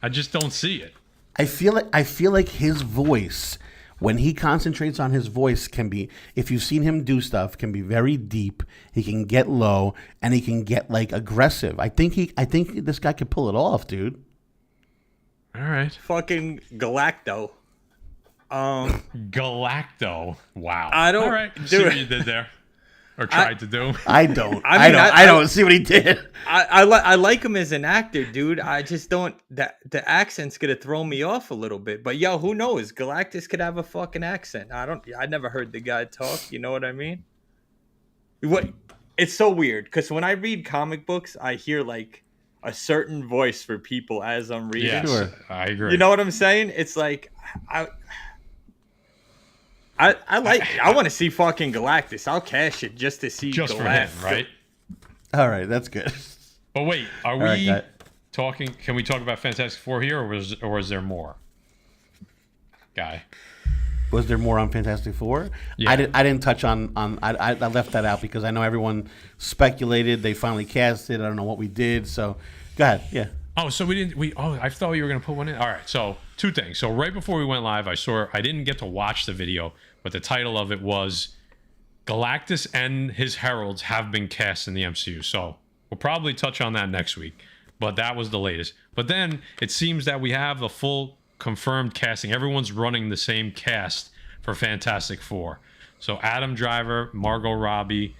just don't see it. I feel like his voice, when he concentrates on his voice, can be, if you've seen him do stuff, can be very deep. He can get low and he can get like aggressive. I think this guy could pull it off, dude. All right. Fucking Galacto. Galacto. Wow. I don't All right. do See it. what you did there, or tried to do. I don't. I mean, I don't see what he did. I like him as an actor, dude. I just don't. The accent's gonna throw me off a little bit. But yo, who knows? Galactus could have a fucking accent. I never heard the guy talk. You know what I mean? What? It's so weird because when I read comic books, I hear like a certain voice for people as I'm reading. Yes, Sure. I agree. You know what I'm saying? It's like I want to see fucking Galactus. I'll cash it just to see just Galactus. for him, right? All right, that's good. But wait, are right, we guy. talking? Can we talk about Fantastic Four here, or is there more? Guy. Was there more on Fantastic Four? Yeah. I didn't touch on I left that out because I know everyone speculated. They finally cast it. I don't know what we did. So go ahead. Yeah. Oh, so we didn't. I thought you were gonna put one in. All right. So two things. So right before we went live, I didn't get to watch the video, but the title of it was Galactus and his heralds have been cast in the MCU. So we'll probably touch on that next week. But that was the latest. But then it seems that we have the full confirmed casting. Everyone's running the same cast for Fantastic Four. So Adam Driver, Margot Robbie,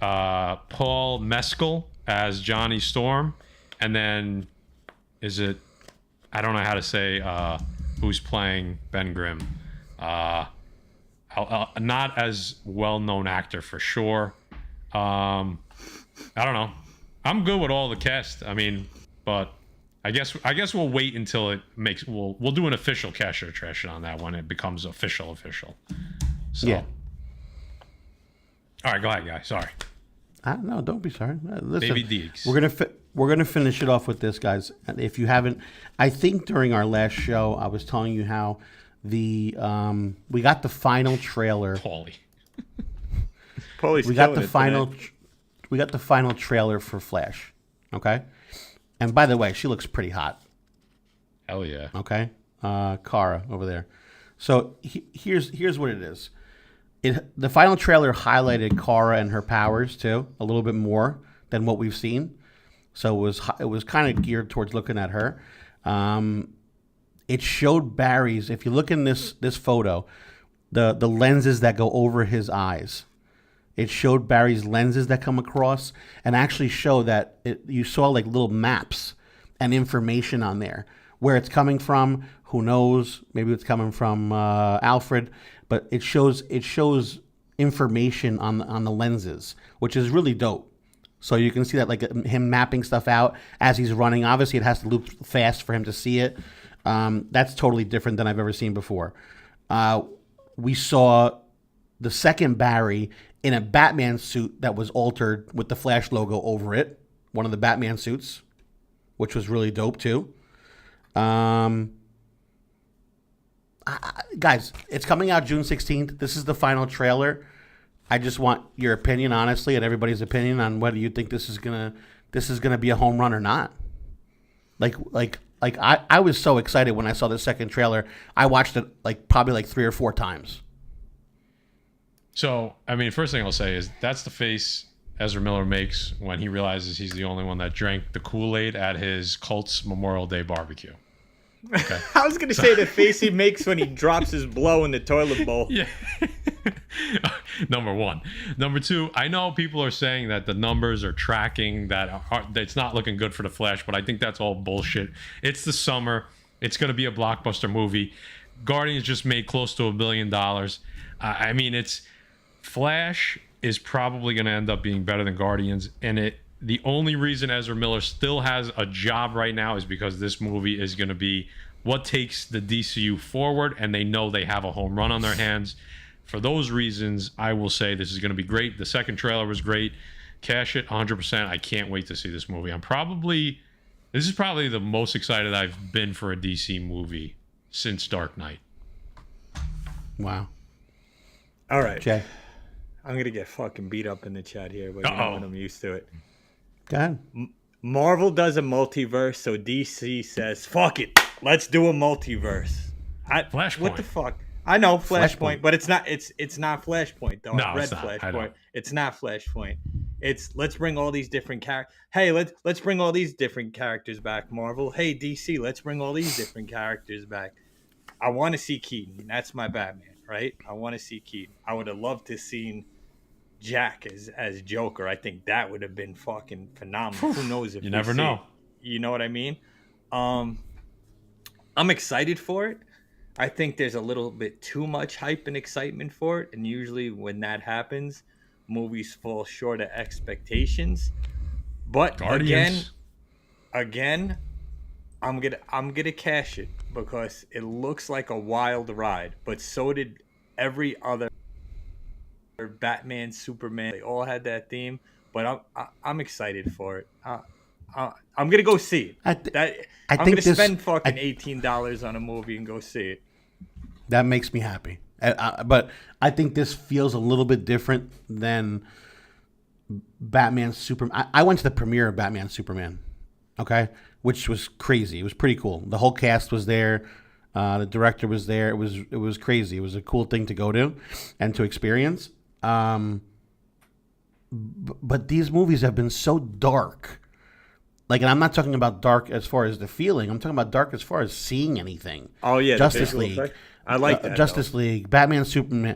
Paul Mescal as Johnny Storm, and then I don't know how to say who's playing Ben Grimm. Not as well-known actor for sure. I don't know. I'm good with all the cast. I mean, but I guess we'll wait until it makes. We'll do an official cash or trash on that when it becomes official. So. Yeah. All right, go ahead, guys. Sorry. No, don't be sorry. Listen, Baby Deeks. we're gonna finish it off with this, guys. And if you haven't, I think during our last show, I was telling you how we got the final trailer. Paulie. Paulie's We got killing the it final. today. we got the final trailer for Flash. Okay, and by the way, she looks pretty hot. Hell yeah. Okay, Kara over there. So here's what it is. The final trailer highlighted Kara and her powers too a little bit more than what we've seen. So it was kind of geared towards looking at her. It showed Barry's. If you look in this photo, the lenses that go over his eyes. It showed Barry's lenses that come across, and actually show that you saw like little maps and information on there. Where it's coming from, who knows? Maybe it's coming from Alfred, but it shows information on the lenses, which is really dope. So you can see that, like him mapping stuff out as he's running. Obviously, it has to loop fast for him to see it. That's totally different than I've ever seen before. We saw the second Barry in a Batman suit that was altered with the Flash logo over it. One of the Batman suits, which was really dope too. Guys, it's coming out June 16th. This is the final trailer. I just want your opinion, honestly, and everybody's opinion on whether you think this is gonna be a home run or not. I was so excited when I saw the second trailer. I watched it probably 3 or 4 times. So, I mean, first thing I'll say is that's the face Ezra Miller makes when he realizes he's the only one that drank the Kool-Aid at his Colts Memorial Day barbecue. Okay. I was going to say the face he makes when he drops his blow in the toilet bowl. Yeah. Number one. Number two, I know people are saying that the numbers are tracking, that it's not looking good for the Flash, but I think that's all bullshit. It's the summer. It's going to be a blockbuster movie. Guardians just made close to $1 billion. I mean, Flash is probably going to end up being better than Guardians, and the only reason Ezra Miller still has a job right now is because this movie is going to be what takes the DCU forward, and they know they have a home run on their hands. For those reasons, I will say this is going to be great. The second trailer was great. Cash it 100%. I can't wait to see this movie. This is probably the most excited I've been for a DC movie since Dark Knight. Wow. All right. Jay. I'm going to get fucking beat up in the chat here, but you know what, I'm used to it. Go ahead. Marvel does a multiverse, so DC says, fuck it. Let's do a multiverse. Flashpoint. What the fuck? I know Flashpoint, but it's not Flashpoint though. No, I read it's not. Flashpoint. It's not Flashpoint. It's let's bring all these different characters. Hey, let's bring all these different characters back, Marvel. Hey, DC, let's bring all these different characters back. I want to see Keaton. That's my Batman, right? I want to see Keaton. I would have loved to seen Jack as Joker. I think that would have been fucking phenomenal. Who knows if you never know. You know what I mean? I'm excited for it. I think there's a little bit too much hype and excitement for it, and usually when that happens, movies fall short of expectations. But Guardians. again, I'm gonna cash it because it looks like a wild ride. But so did every other Batman, Superman. They all had that theme. But I'm excited for it. I'm gonna go see it. I'm gonna spend fucking $18 on a movie and go see it. That makes me happy. But I think this feels a little bit different than Batman Superman. I went to the premiere of Batman Superman, okay, which was crazy. It was pretty cool. The whole cast was there. The director was there. It was crazy. It was a cool thing to go to and to experience. But these movies have been so dark. And I'm not talking about dark as far as the feeling. I'm talking about dark as far as seeing anything. Oh yeah, Justice League. Effect. I like that. Justice League, Batman, Superman.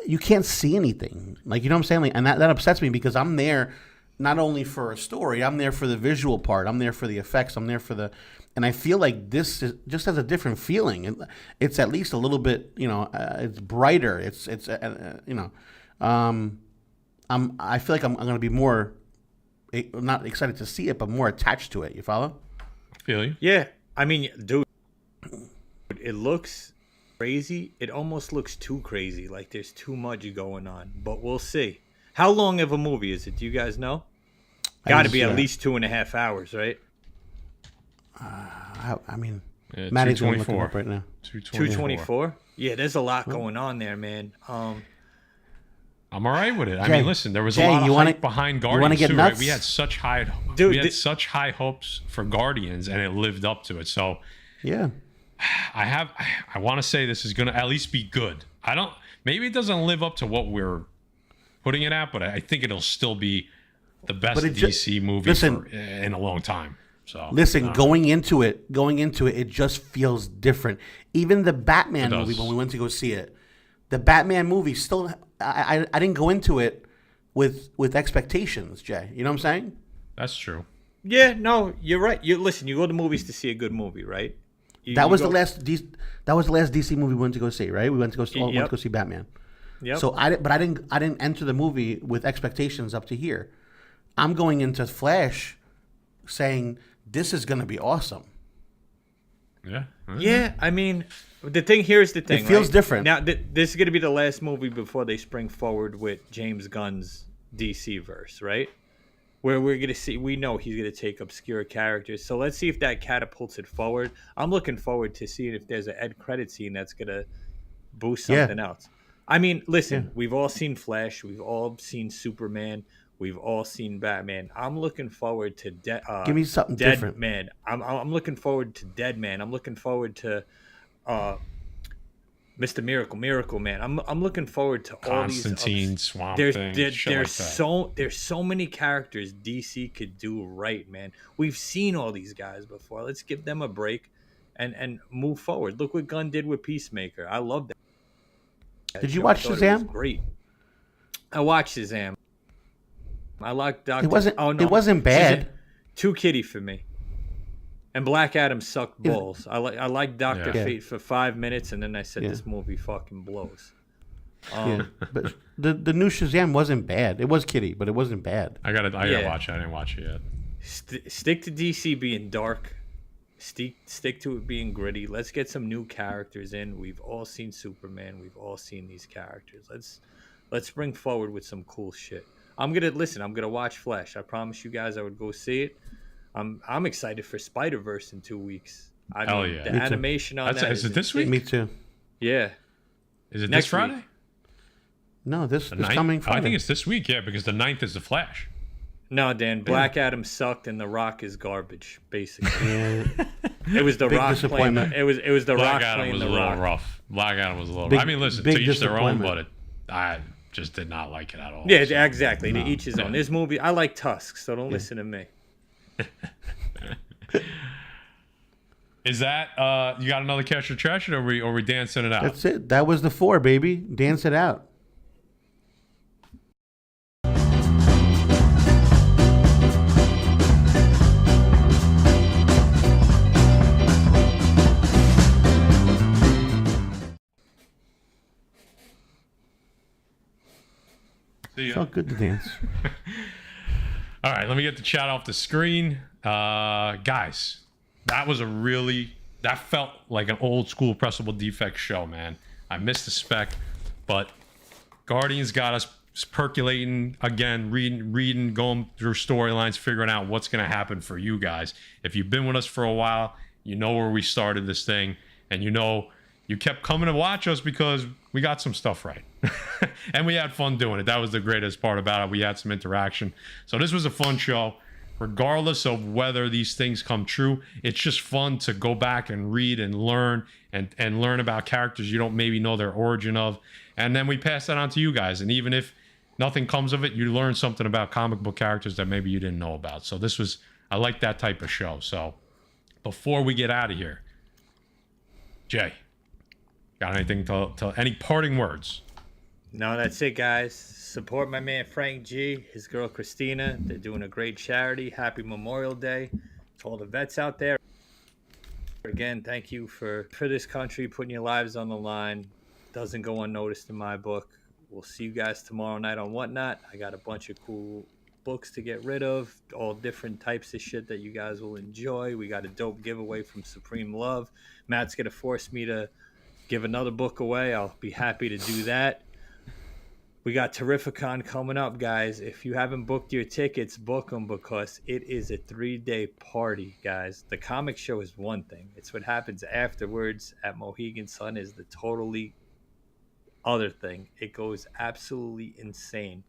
You can't see anything. You know what I'm saying? And that upsets me because I'm there not only for a story. I'm there for the visual part. I'm there for the effects. I'm there for the. And I feel like this just has a different feeling. It's at least a little bit. It's brighter. I feel like I'm going to be more. I'm not excited to see it, but more attached to it. You follow? Feel you? Yeah. I mean, dude, it looks crazy. It almost looks too crazy. Like there's too much going on. But we'll see. How long of a movie is it? Do you guys know? Got to be at least 2.5 hours, right? I mean, Yeah, Maddie's going to look it up right now. 224. Yeah, there's a lot going on there, man. I'm all right with it. I Jay, mean, listen, there was Jay, a lot of you wanna- hype behind you Guardians wanna get too, right? nuts? We had such high, such high hopes for Guardians, and it lived up to it. So Yeah. I want to say this is going to at least be good. Maybe it doesn't live up to what we're putting it at, but I think it'll still be the best DC movie in a long time. So listen, going into it, it just feels different. Even the Batman movie, when we went to go see it, the Batman movie still, I didn't go into it with expectations, Jay. You know what I'm saying? That's true. Yeah, no, you're right. You listen. You go to movies to see a good movie, right? That was the last DC movie we went to go see, right? We went to go see Batman. Yeah. So I didn't enter the movie with expectations up to here. I'm going into Flash saying this is going to be awesome. Yeah. Yeah, I mean, here's the thing. It feels different. Now, this is going to be the last movie before they spring forward with James Gunn's DC verse, right? Where we're going to see, we know he's going to take obscure characters. So let's see if that catapults it forward. I'm looking forward to seeing if there's an end credit scene that's going to boost something else. I mean, listen, we've all seen Flash. We've all seen Superman. We've all seen Batman. I'm looking forward to give me something different, man. I'm looking forward to Dead Man. I'm looking forward to Mr. Miracle Man. I'm looking forward to Constantine, all these Swamp there's Thing. there's so many characters DC could do right, man. We've seen all these guys before. Let's give them a break and move forward. Look what Gunn did with Peacemaker. I love that. Did you watch Shazam? Great. I watched Shazam. I like Doctor. It wasn't. Oh no, it wasn't bad. Too kiddie for me. And Black Adam sucked balls. I like Doctor Fate for 5 minutes, and then I said this movie fucking blows. But the new Shazam wasn't bad. It was kiddie, but it wasn't bad. I gotta watch it. I didn't watch it yet. Stick to DC being dark. Stick to it being gritty. Let's get some new characters in. We've all seen Superman. We've all seen these characters. Let's bring forward with some cool shit. I'm gonna watch Flash. I promised you guys I would go see it. I'm excited for Spider-Verse in 2 weeks. Hell yeah. The animation on that is it this week? Me too. Yeah. Is it Next this Friday? week. No, this coming Friday. I think it's this week, yeah, because the 9th is the Flash. No, Dan. Black Adam sucked, and The Rock is garbage. Basically, Yeah. it was the Big Rock playing. disappointment. It was the Black Rock Adam playing was the a little Rock. rough. Black Adam was a little. Big- I mean, listen, big to each their own, but disappointment. I just did not like it at all. Yeah, so. exactly. To each his own. This movie, I like Tusk, so don't listen to me. Is that you got another cash or trash, or are we dancing it out? That's it. That was the 4, baby. Dance it out. See ya. Felt good to dance. All right, let me get the chat off the screen. Guys, that felt like an old school Pressable Defects show, man. I missed the spec, but Guardians got us percolating again, reading, going through storylines, figuring out what's going to happen for you guys. If you've been with us for a while, you know where we started this thing, and you know you kept coming to watch us because we got some stuff right. And we had fun doing it. That was the greatest part about it. We had some interaction. So this was a fun show. Regardless of whether these things come true, it's just fun to go back and read and learn and learn about characters you don't maybe know their origin of. And then we pass that on to you guys. And even if nothing comes of it, you learn something about comic book characters that maybe you didn't know about. So I like that type of show. So before we get out of here, Jay, got anything to any parting words? No, that's it, guys. Support my man Frank G, his girl Christina. They're doing a great charity. Happy Memorial Day to all the vets out there. Again, thank you for this country, putting your lives on the line. Doesn't go unnoticed in my book. We'll see you guys tomorrow night on Whatnot. I got a bunch of cool books to get rid of, all different types of shit that you guys will enjoy. We got a dope giveaway from Supreme Love. Matt's going to force me to give another book away. I'll be happy to do that. We got Terrificon coming up, guys. If you haven't booked your tickets, book them, because it is a 3-day party, guys. The comic show is one thing. It's what happens afterwards at Mohegan Sun is the totally other thing. It goes absolutely insane.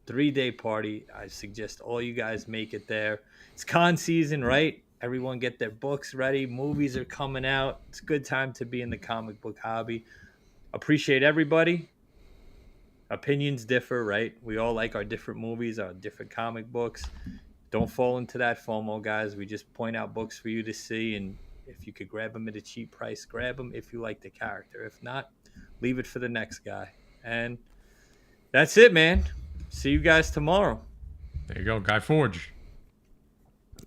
3-day party. I suggest all you guys make it there. It's con season, right? Everyone get their books ready. Movies are coming out. It's a good time to be in the comic book hobby. Appreciate everybody. Opinions differ, right? We all like our different movies, our different comic books. Don't fall into that FOMO, guys. We just point out books for you to see, and if you could grab them at a cheap price, grab them if you like the character. If not, leave it for the next guy. And that's it, man. See you guys tomorrow. There you go, Guy Forge.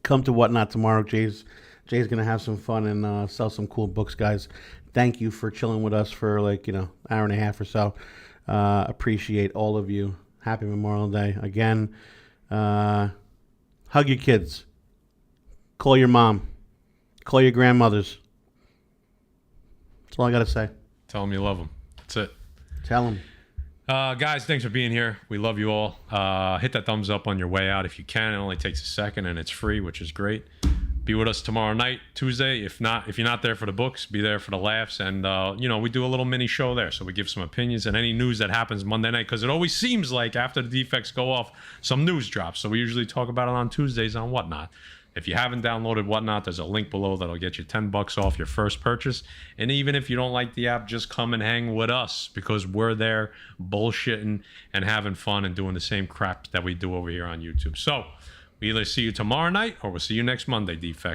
Come to Whatnot tomorrow. Jay's gonna have some fun and sell some cool books, guys. Thank you for chilling with us for hour and a half or so. Appreciate all of you. Happy Memorial Day again. Hug your kids. Call your mom. Call your grandmothers. That's all I gotta say. Tell them you love them. That's it. Tell them. Guys, thanks for being here. We love you all. Hit that thumbs up on your way out if you can. It only takes a second and it's free, which is great. Be with us tomorrow night, Tuesday. If you're not there for the books, be there for the laughs. And, we do a little mini show there. So we give some opinions and any news that happens Monday night. Because it always seems like after the defects go off, some news drops. So we usually talk about it on Tuesdays on Whatnot. If you haven't downloaded Whatnot, there's a link below that'll get you $10 off your first purchase. And even if you don't like the app, just come and hang with us because we're there bullshitting and having fun and doing the same crap that we do over here on YouTube. So we either see you tomorrow night or we'll see you next Monday, Defects.